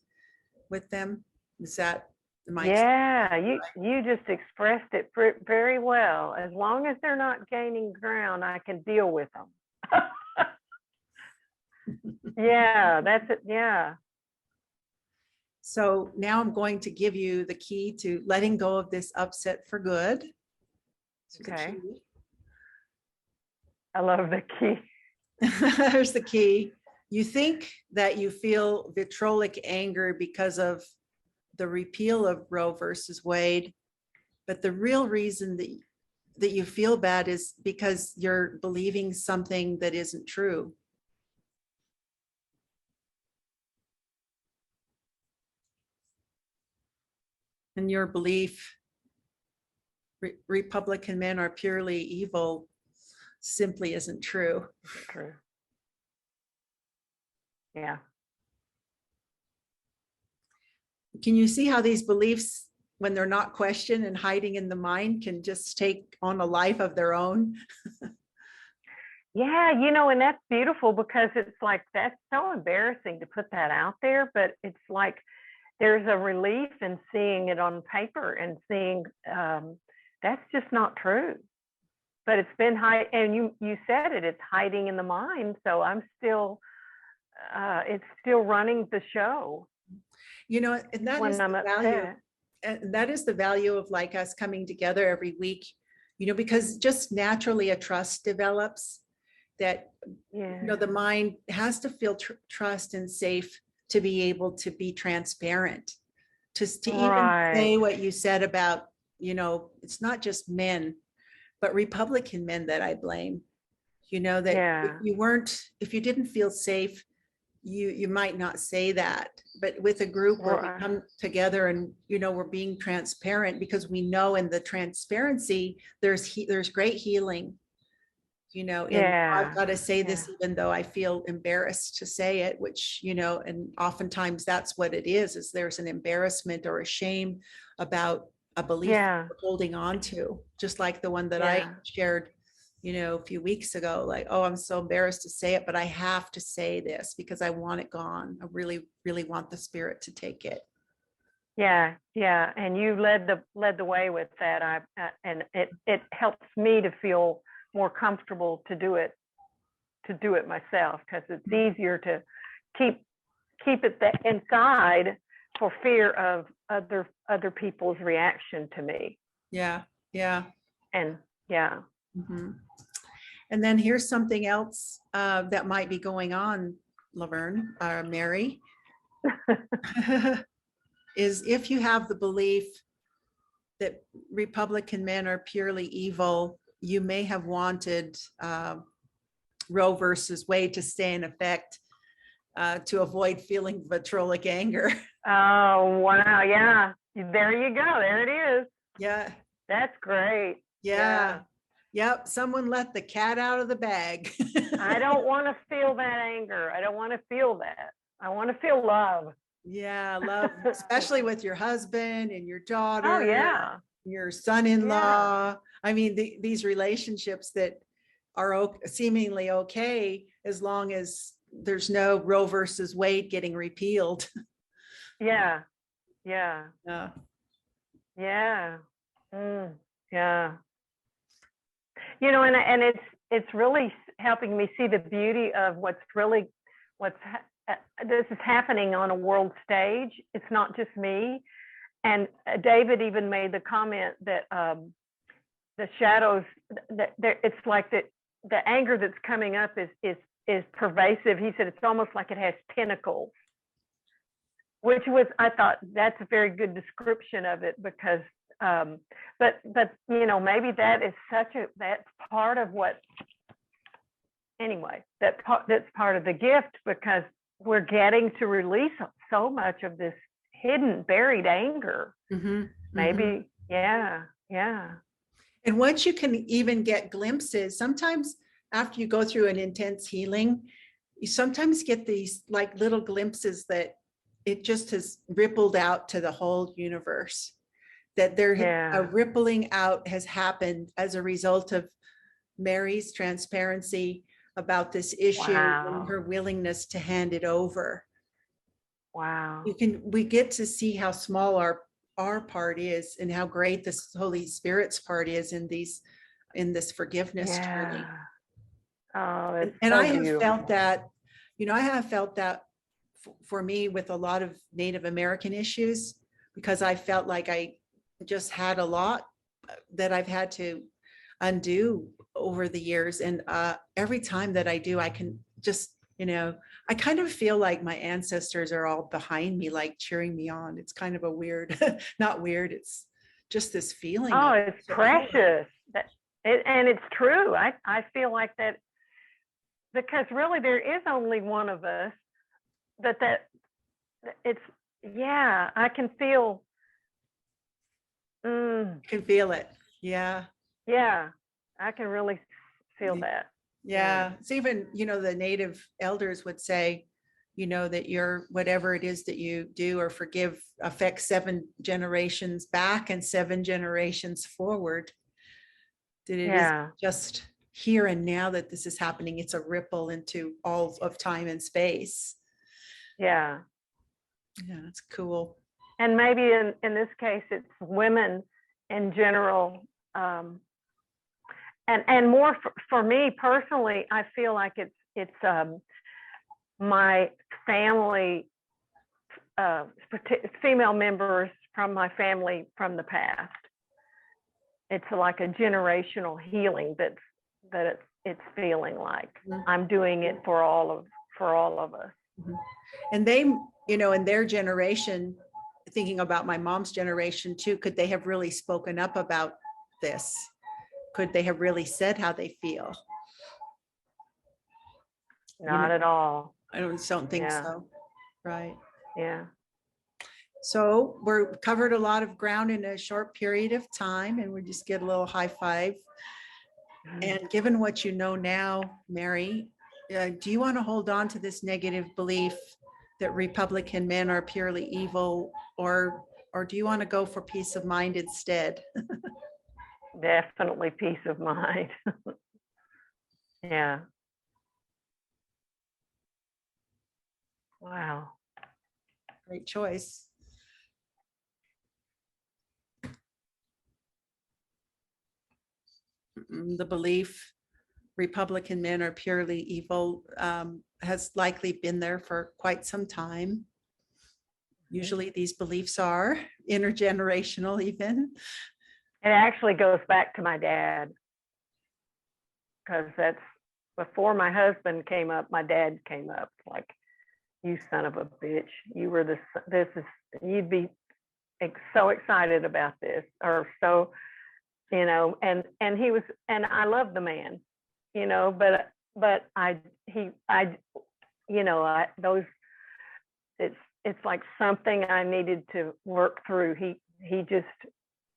with them. Is that Yeah, you just expressed it very well. As long as they're not gaining ground, I can deal with them. Yeah, that's it. Yeah. So now I'm going to give you the key to letting go of this upset for good. Okay. I love the key. There's the key. You think that you feel vitriolic anger because of the repeal of Roe versus Wade, but the real reason that you feel bad is because you're believing something that isn't true. And your belief Republican men are purely evil simply isn't true. True. Yeah. Can you see how these beliefs, when they're not questioned and hiding in the mind, can just take on a life of their own? Yeah, and that's beautiful because it's like, that's so embarrassing to put that out there, but it's like there's a relief in seeing it on paper and seeing that's just not true. But it's been and you said it's hiding in the mind. So I'm still, it's still running the show. And that is the value. And that is the value of like us coming together every week, because just naturally a trust develops that, the mind has to feel trust and safe to be able to be transparent, to even say what you said about, it's not just men, but Republican men that I blame, that if you didn't feel safe, you might not say that, but with a group where we come together and, we're being transparent because we know in the transparency, there's great healing, and I've got to say this, even though I feel embarrassed to say it, which, and oftentimes that's what it is there's an embarrassment or a shame about a belief we're holding on to, just like the one that I shared, a few weeks ago, like, oh, I'm so embarrassed to say it, but I have to say this because I want it gone. I really, really want the spirit to take it. Yeah. And you led the way with that. And it helps me to feel more comfortable to do it myself, because it's easier to keep it inside for fear of other people's reaction to me. Yeah. And yeah. Mm-hmm. And then here's something else that might be going on, Laverne, Mary, is if you have the belief that Republican men are purely evil, you may have wanted Roe versus Wade to stay in effect to avoid feeling vitriolic anger. Oh, wow. Yeah. There you go. There it is. Yeah. That's great. Yeah. Yep. Someone let the cat out of the bag. I don't want to feel that anger. I don't want to feel that. I want to feel love. Yeah, love, especially with your husband and your daughter. Oh, yeah. Your son-in-law. I mean, these relationships that are seemingly okay as long as there's no Roe versus Wade getting repealed. Yeah. Yeah. Yeah. Yeah. Yeah. You know, and it's really helping me see the beauty of this is happening on a world stage. It's not just me. And David even made the comment that the shadows, it's like the anger that's coming up is pervasive. He said it's almost like it has tentacles, which was, I thought that's a very good description of it, because but you know, maybe that's part of what, anyway, that's part of the gift, because we're getting to release so much of this hidden, buried anger. Maybe. Yeah. And once you can even get glimpses, sometimes after you go through an intense healing, you sometimes get these like little glimpses that it just has rippled out to the whole universe, that a rippling out has happened as a result of Mary's transparency about this issue and her willingness to hand it over. Wow. We get to see how small our part is and how great this Holy Spirit's part is in this forgiveness journey. Oh, it's and so I have beautiful. felt that, I have felt that for me with a lot of Native American issues, because I felt like I just had a lot that I've had to undo over the years. And every time that I do, I can just, I kind of feel like my ancestors are all behind me, like cheering me on. It's kind of a weird, not weird, it's just this feeling. Oh, it's precious. And it's true. I feel like that, because really there is only one of us, that it's, yeah, I can feel. You can feel it. Yeah. Yeah, I can really feel that. Yeah. It's even, the Native elders would say, that whatever it is that you do or forgive affects 7 generations back and 7 generations forward. That it is just here and now that this is happening. It's a ripple into all of time and space. Yeah. Yeah, that's cool. And maybe in this case, it's women in general. And more for me personally, I feel like it's my family, female members from my family from the past. It's like a generational healing that it's feeling like. I'm doing it for all of us. And they, in their generation, thinking about my mom's generation too, could they have really spoken up about this? Could they have really said how they feel? Not at all. I don't think so. Right. Yeah. So we're covered a lot of ground in a short period of time, and we just get a little high five. And given what you know now, Mary, do you want to hold on to this negative belief that Republican men are purely evil, or do you want to go for peace of mind instead? Definitely peace of mind. Yeah. Wow. Great choice. The belief Republican men are purely evil has likely been there for quite some time. Usually these beliefs are intergenerational even. It actually goes back to my dad. because that's before my husband came up, my dad came up like, you son of a bitch, you were you'd be so excited about this, or so, and he was, and I love the man, but those, it's like something I needed to work through. He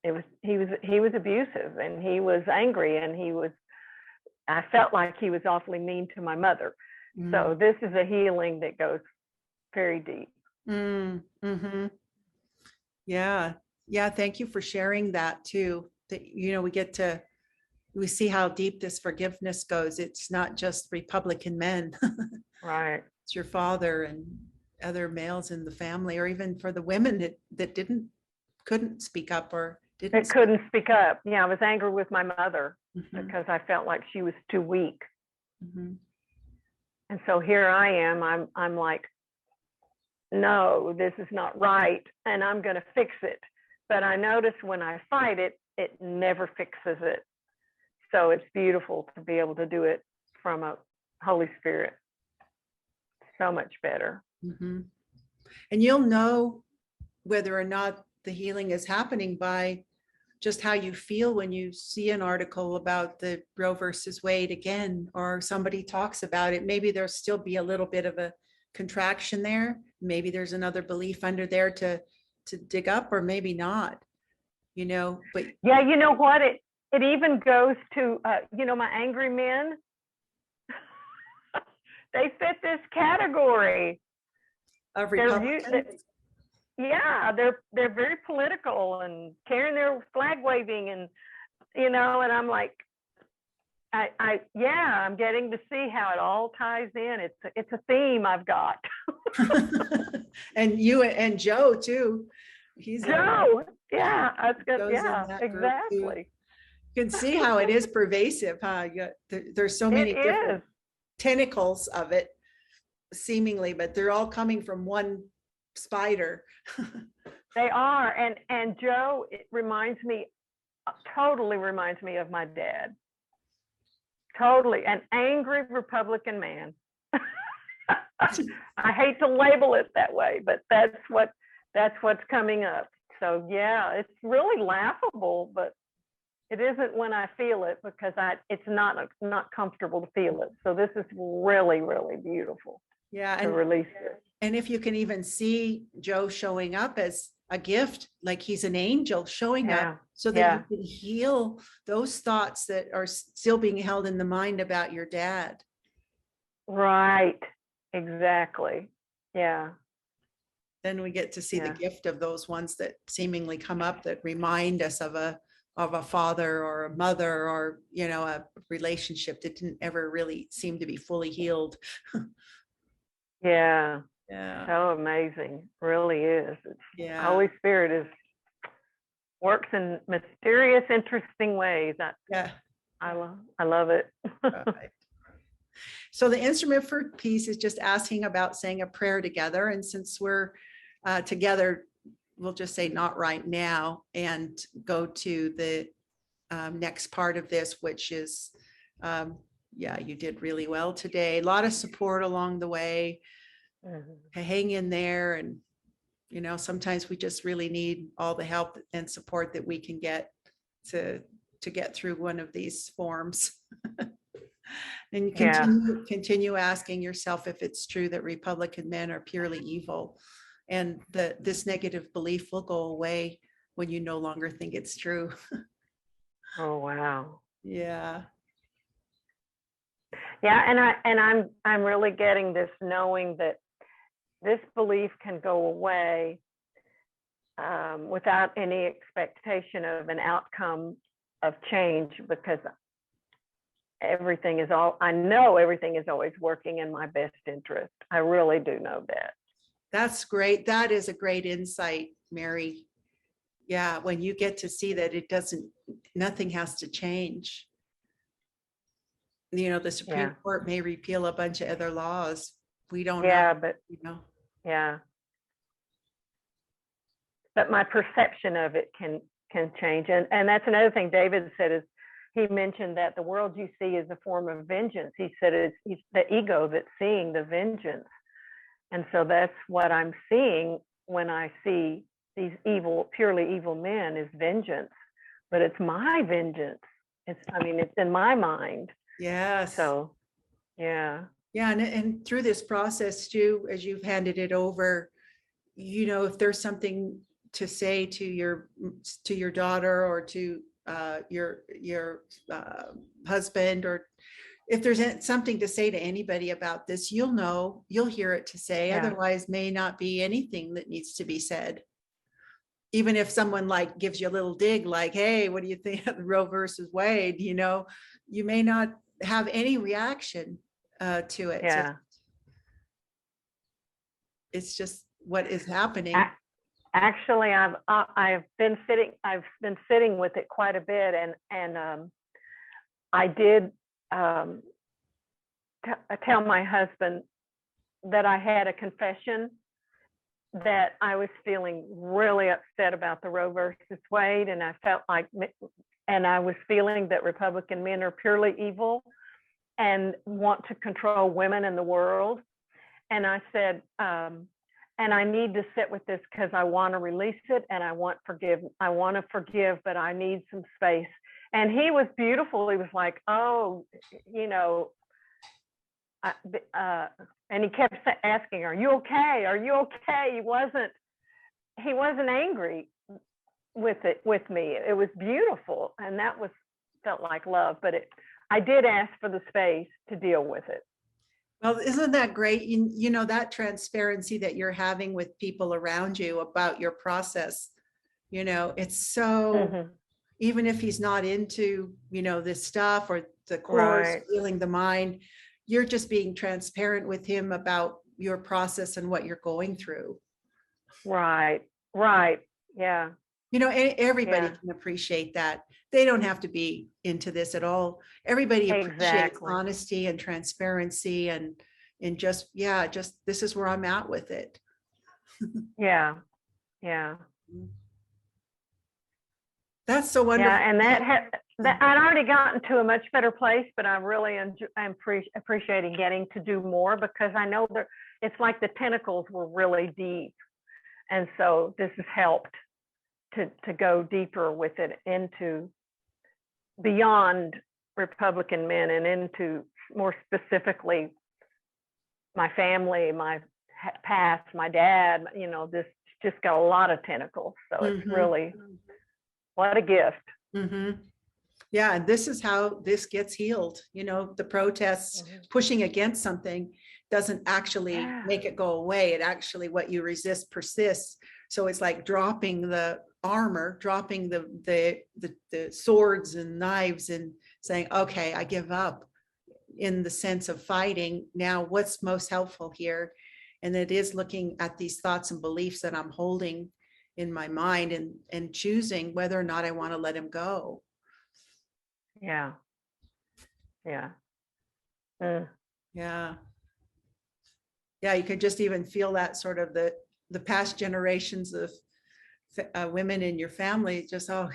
was abusive, and he was angry, and I felt like he was awfully mean to my mother. So this is a healing that goes very deep. Mm-hmm. Yeah. Yeah. Thank you for sharing that too. That, we see how deep this forgiveness goes. It's not just Republican men. Right. It's your father and other males in the family, or even for the women that couldn't speak up or didn't. Couldn't speak up. Yeah, I was angry with my mother Mhm. because I felt like she was too weak. Mhm. And so here I am. I'm like, no, this is not right, and I'm going to fix it. But I notice when I fight it, it never fixes it. So it's beautiful to be able to do it from a Holy Spirit. So much better. Mhm. And you'll know whether or not the healing is happening by just how you feel when you see an article about the Roe versus Wade again, or somebody talks about it. Maybe there'll still be a little bit of a contraction there. Maybe there's another belief under there to dig up, or maybe not, but Yeah, you know what? It even goes to, my angry men. They fit this category. of They're Republicans. yeah, they're very political and carrying their flag waving, and and I'm like, I'm getting to see how it all ties in. It's a theme I've got. And you and Joe too. Joe, yeah, that's good. Joe's in Yeah, that group too. exactly. You can see how it is pervasive, huh? There's so many It different is. tentacles of it, seemingly, but they're all coming from one spider. They are, and Joe, it totally reminds me of my dad. Totally, an angry Republican man. I hate to label it that way, but that's what's coming up. So yeah, it's really laughable, but it isn't when I feel it, because it's not comfortable to feel it. So this is really, really beautiful Yeah, to release it. and if you can even see Joe showing up as a gift, like he's an angel showing Yeah, up, so that you can heal those thoughts that are still being held in the mind about your dad. Right, exactly. Yeah. Then we get to see the Yeah. gift of those ones that seemingly come up that remind us of a father or a mother, or a relationship that didn't ever really seem to be fully healed. Yeah. Yeah. So amazing. Really is. Yeah. Holy Spirit works in mysterious, interesting ways. Yeah. I love it. Right. So the instrument for peace is just asking about saying a prayer together. And since we're together, we'll just say not right now and go to the next part of this, which is, you did really well today. A lot of support along the way. Hang in there. And, sometimes we just really need all the help and support that we can get to get through one of these forms. And continue asking yourself if it's true that Republican men are purely evil, and that this negative belief will go away when you no longer think it's true. Oh, wow. Yeah. Yeah, and I'm really getting this, knowing that this belief can go away without any expectation of an outcome of change, because I know everything is always working in my best interest. I really do know that. That's great. That is a great insight, Mary. Yeah, when you get to see that nothing has to change. The Supreme Court may repeal a bunch of other laws. We don't know. Yeah, but yeah. But my perception of it can change. And that's another thing David said, is he mentioned that the world you see is a form of vengeance. He said it's the ego that's seeing the vengeance. And so that's what I'm seeing when I see these evil, purely evil men, is vengeance. But it's my vengeance. It's in my mind. Yes. So, yeah. Yeah, and through this process, Stu, as you've handed it over, if there's something to say to your daughter or to your husband, or if there's something to say to anybody about this, you'll hear it to say. Yeah. Otherwise, may not be anything that needs to be said. Even if someone like gives you a little dig, like, hey, what do you think of Roe versus Wade? You may not have any reaction to it. Yeah. So it's just what is happening. Actually, I've been sitting with it quite a bit, and I did tell my husband that I had a confession, that I was feeling really upset about the Roe versus Wade, and I felt like, and I was feeling that Republican men are purely evil and want to control women in the world. And I said, and I need to sit with this because I want to release it, and I want to forgive, but I need some space. And he was beautiful. He was like, oh, and he kept asking, are you okay? Are you okay? He wasn't angry with me. It was beautiful. And that felt like love, but I did ask for the space to deal with it. Well, isn't that great? That transparency that you're having with people around you about your process, it's so, even if he's not into, this stuff or the course, Right. healing the mind, you're just being transparent with him about your process and what you're going through. Right. Yeah. Everybody can appreciate that. They don't have to be into this at all. Everybody appreciates Exactly. honesty and transparency and just this is where I'm at with it. Yeah. That's so wonderful. Yeah, and that I'd already gotten to a much better place, but I'm really appreciating getting to do more, because I know that it's like the tentacles were really deep, and so this has helped to go deeper with it, into beyond Republican men and into more specifically my family, my past, my dad. This just got a lot of tentacles, so it's really, what a gift. Yeah, and this is how this gets healed. The protests, pushing against something doesn't actually make it go away. It actually, what you resist persists. So it's like dropping the armor, dropping the swords and knives, and saying, okay, I give up, in the sense of fighting. Now, what's most helpful here? And it is looking at these thoughts and beliefs that I'm holding in my mind, and choosing whether or not I want to let him go. Yeah. Yeah, you could just even feel that sort of the past generations of women in your family, just, oh,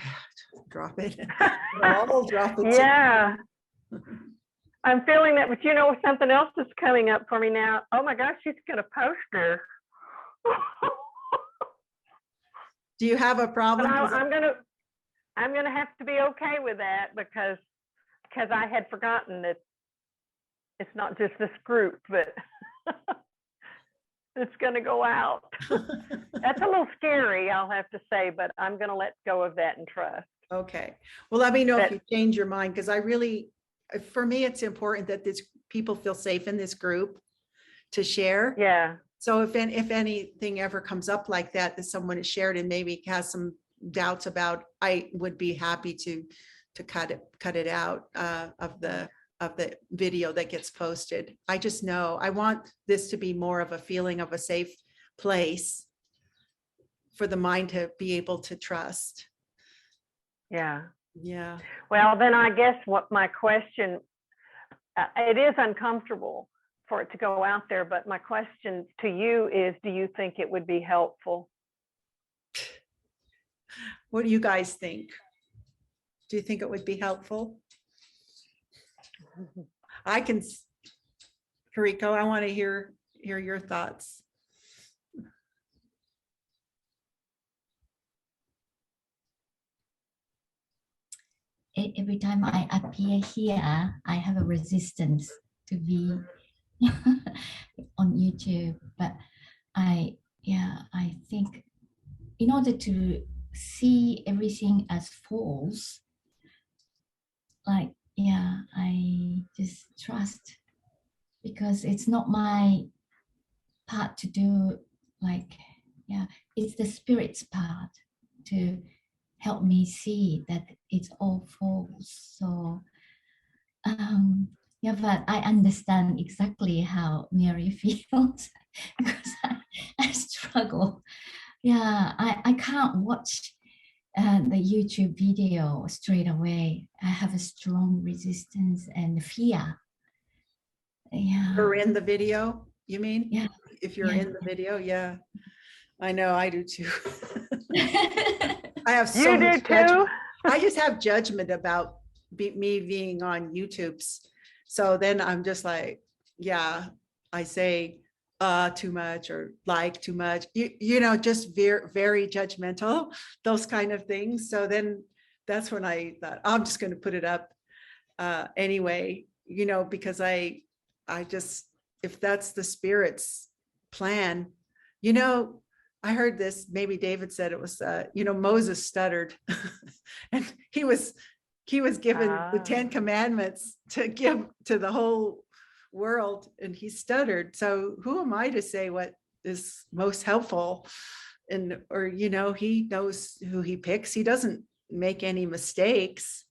drop it. I'll drop it. Yeah. I'm feeling that, but something else is coming up for me now. Oh my gosh, she's gonna post this. Do you have a problem? But I'm gonna have to be okay with that, because I had forgotten that it's not just this group, but it's gonna go out. That's a little scary, I'll have to say, but I'm gonna let go of that and trust. Okay. Well, let me know if you change your mind, because for me, it's important that people feel safe in this group to share. Yeah. So if anything ever comes up like that someone has shared and maybe has some doubts about, I would be happy to cut it out of the video that gets posted. I just know I want this to be more of a feeling of a safe place for the mind to be able to trust. Yeah. Yeah. Well, then I guess what my question, it is uncomfortable for it to go out there, but my question to you is, do you think it would be helpful? What do you guys think? Do you think it would be helpful? I can, Kariko, I want to hear your thoughts. Every time I appear here, I have a resistance to be on YouTube. But I think in order to see everything as false, like, I just trust, because it's not my part to do, like, it's the spirit's part to help me see that it's all false. So but I understand exactly how Mary feels because I struggle. I can't watch the YouTube video straight away. I have a strong resistance and fear. You're in the video, you mean? Yeah. If you're Yeah. in the video, yeah. I know, I do too. I have so You do much too? judgment. I just have judgment about me being on YouTube's. So then I'm just like, I say too much or like too much, you know, just very, very judgmental, those kind of things. So then that's when I thought, I'm just going to put it up anyway, you know, because I just, if that's the spirit's plan, you know, I heard this, maybe David said it was, you know, Moses stuttered and he was given the 10 commandments to give to the whole world and he stuttered. So who am I to say what is most helpful? And, or, you know, he knows who he picks. He doesn't make any mistakes.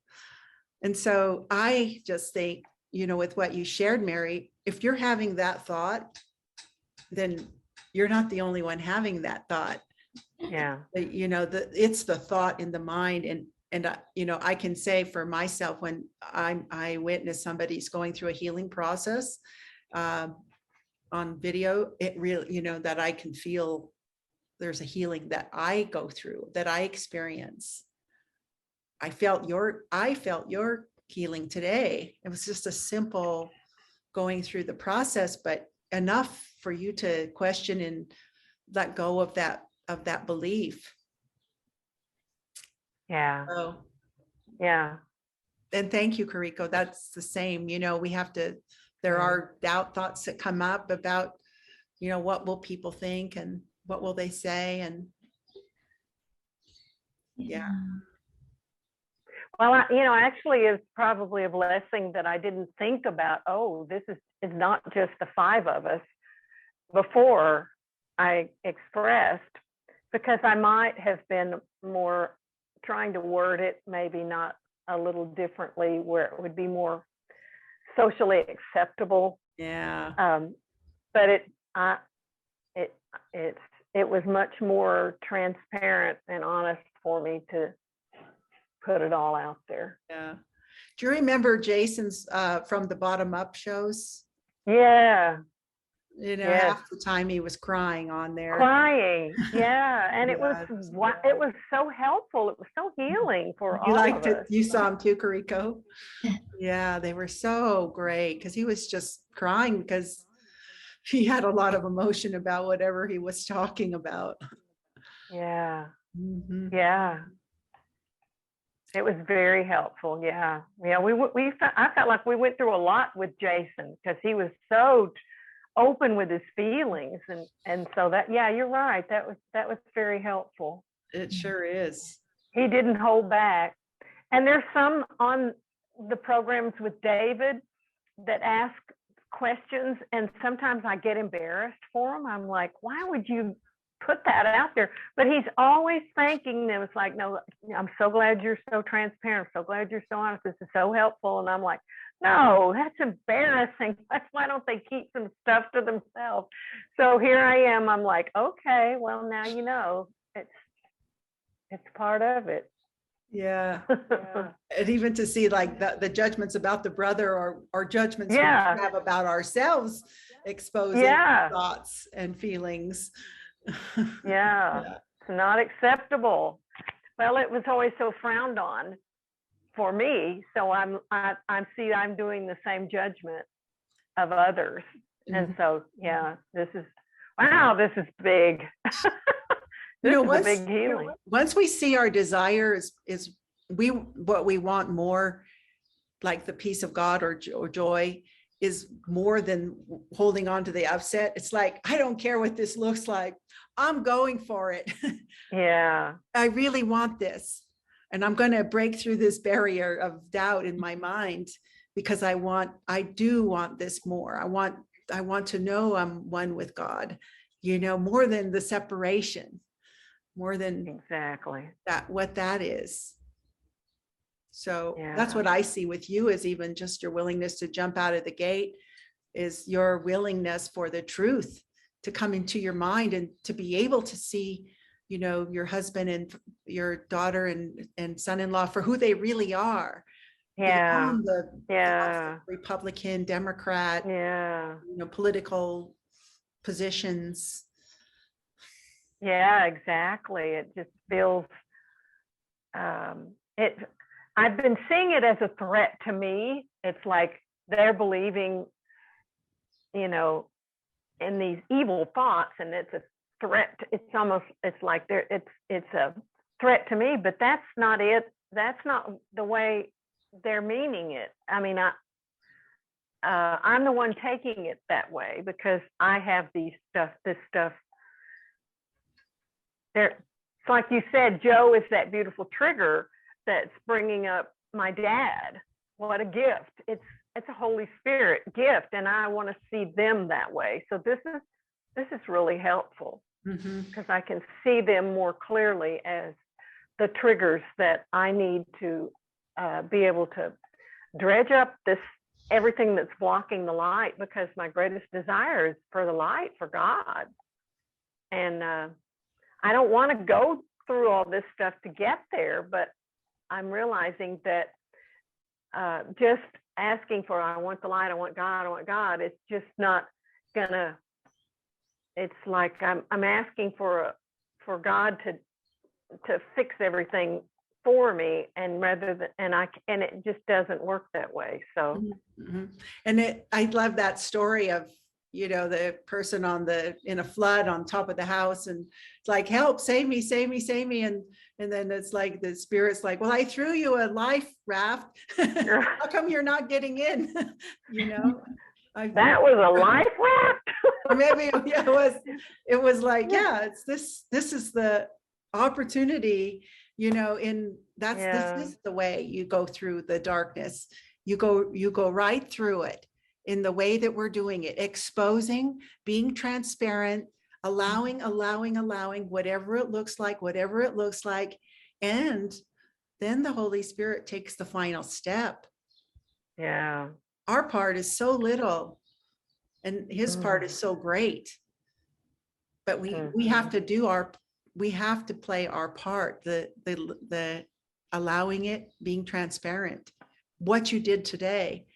And so I just think, you know, with what you shared, Mary, if you're having that thought, then you're not the only one having that thought. Yeah. You know, it's the thought in the mind. And you know, I can say for myself, when I witness somebody's going through a healing process on video, it really, you know, that I can feel there's a healing that I go through, that I experience. I felt your healing today. It was just a simple going through the process, but enough for you to question and let go of that belief. Yeah. So, Yeah. and thank you, Kariko. That's the same, you know, there are doubt thoughts that come up about, you know, what will people think and what will they say? And yeah. Well, you know, actually is probably a blessing that I didn't think about, oh, this is not just the 5 of us before I expressed, because I might have been more trying to word it, maybe not a little differently, where it would be more socially acceptable. Yeah. But it was much more transparent and honest for me to put it all out there. Yeah. Do you remember Jason's from the Bottom Up shows? Yeah. You know, Yes. half the time he was crying on there. Crying. Yeah. And Yeah, it was so helpful. It was so healing for You all liked of it. us. You saw him too, Kariko? Yeah, they were so great because he was just crying because he had a lot of emotion about whatever he was talking about. Yeah. Mhm. Yeah. It was very helpful. Yeah. Yeah. I felt like we went through a lot with Jason because he was so open with his feelings. And so that, yeah, you're right. That was very helpful. It sure is. He didn't hold back. And there's some on the programs with David that ask questions, and sometimes I get embarrassed for them. I'm like, why would you put that out there? But he's always thanking them. It's like, no, I'm so glad you're so transparent. I'm so glad you're so honest. This is so helpful. And I'm like, no, that's embarrassing. Why don't they keep some stuff to themselves? So here I am. I'm like, okay, well, now you know, it's part of it. Yeah. And even to see like the judgments about the brother or judgments we have about ourselves, exposing thoughts and feelings. Yeah. It's not acceptable. Well, it was always so frowned on for me. So I see I'm doing the same judgment of others. And so, yeah, this is big. This is a big healing. Once we see our desires is what we want more, like the peace of God or joy, is more than holding on to the upset. It's like, I don't care what this looks like. I'm going for it. Yeah. I really want this. And I'm going to break through this barrier of doubt in my mind, because I do want this more. I want to know I'm one with God, more than the separation, more than exactly what that is. So that's Yeah. what I see with you, is even just your willingness to jump out of the gate, is your willingness for the truth to come into your mind and to be able to see, your husband and your daughter and son-in-law for who they really are. Yeah. Beyond the Yeah. Republican, Democrat, Yeah. political positions. Yeah, exactly. It just feels I've been seeing it as a threat to me. It's like they're believing, in these evil thoughts, and it's a threat. It's like it's a threat to me, but that's not it. That's not the way they're meaning it. I mean, I'm the one taking it that way because I have this stuff. It's like you said, Joe is that beautiful trigger that's bringing up my dad. What a gift. It's a Holy Spirit gift, and I want to see them that way. So this is really helpful, because I can see them more clearly as the triggers that I need to be able to dredge up everything that's blocking the light, because my greatest desire is for the light, for God. And I don't want to go through all this stuff to get there, but I'm realizing that just asking for, I want the light, I want God, it's just not gonna, it's like I'm asking for God to fix everything for me, and and it just doesn't work that way. So and I love that story of the person in a flood on top of the house, and it's like, help, save me, save me, save me, and then it's like the spirit's like, well, I threw you a life raft. How come you're not getting in? that was a life raft. Or maybe it was like, yeah, it's this is the opportunity, this is the way you go through the darkness. You go right through it in the way that we're doing it, exposing, being transparent, allowing, whatever it looks like. And then the Holy Spirit takes the final step. Yeah. Our part is so little, and his part is so great. But we have to we have to play our part, the allowing it, being transparent. What you did today,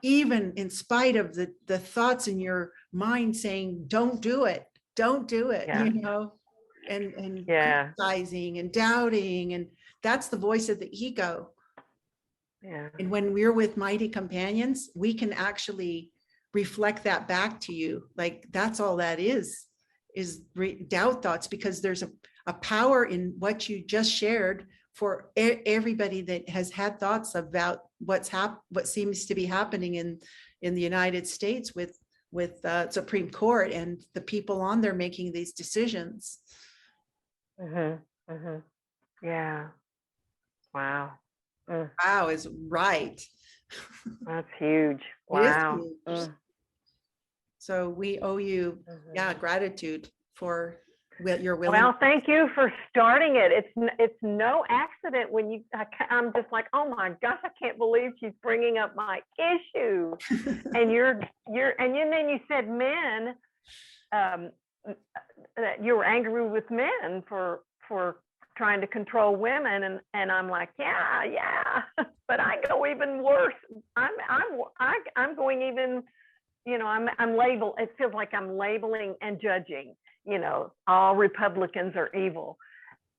even in spite of the thoughts in your mind saying, don't do it, Yeah. and Yeah. criticizing and doubting, and that's the voice of the ego. Yeah. And when we're with mighty companions, we can actually reflect that back to you. Like, that's all that is doubt thoughts, because there's a power in what you just shared for everybody that has had thoughts about what seems to be happening in the United States with Supreme Court and the people on there making these decisions. Yeah. Wow. Wow is right. That's huge. It is Wow. huge. So we owe you, gratitude for your willingness. Well, thank you for starting it. It's no accident when I'm just like, oh my gosh, I can't believe she's bringing up my issue. And then you said men, that you were angry with men for trying to control women, and I'm like, yeah, but I go even worse. I'm going even, I'm labeled. It feels like I'm labeling and judging. All Republicans are evil,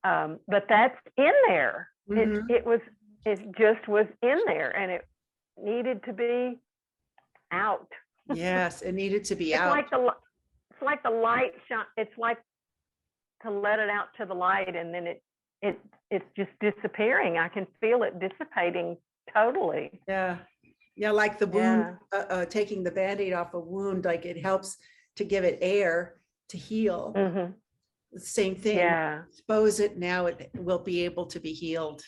but that's in there. It was it just was in there and it needed to be out. Yes, it needed to be It's out. like it's like the light shine. It's like to let it out to the light, and then it's just disappearing. I can feel it dissipating totally. Yeah. Yeah, like the wound, taking the Band-Aid off a wound, like it helps to give it air to heal. Hmm. The same thing. Yeah. Expose it, now it will be able to be healed.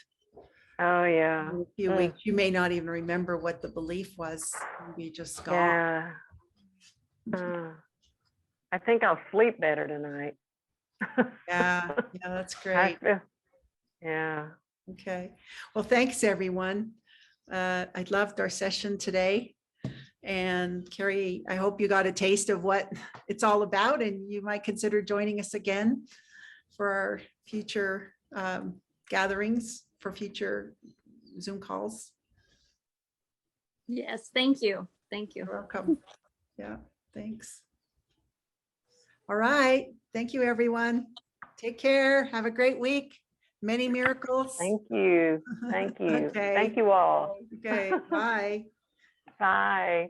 Oh yeah. In a few weeks, you may not even remember what the belief was. Maybe just gone. Yeah. I think I'll sleep better tonight. Yeah, that's I great. feel, yeah. Okay. Well, thanks, everyone. I loved our session today. And Carrie, I hope you got a taste of what it's all about, and you might consider joining us again for our future gatherings, for future Zoom calls. Yes, thank you. Thank you. You're welcome. Yeah, thanks. All right. Thank you, everyone. Take care. Have a great week. Many miracles. Thank you. Thank you. Okay. Thank you all. Okay. Bye. Bye.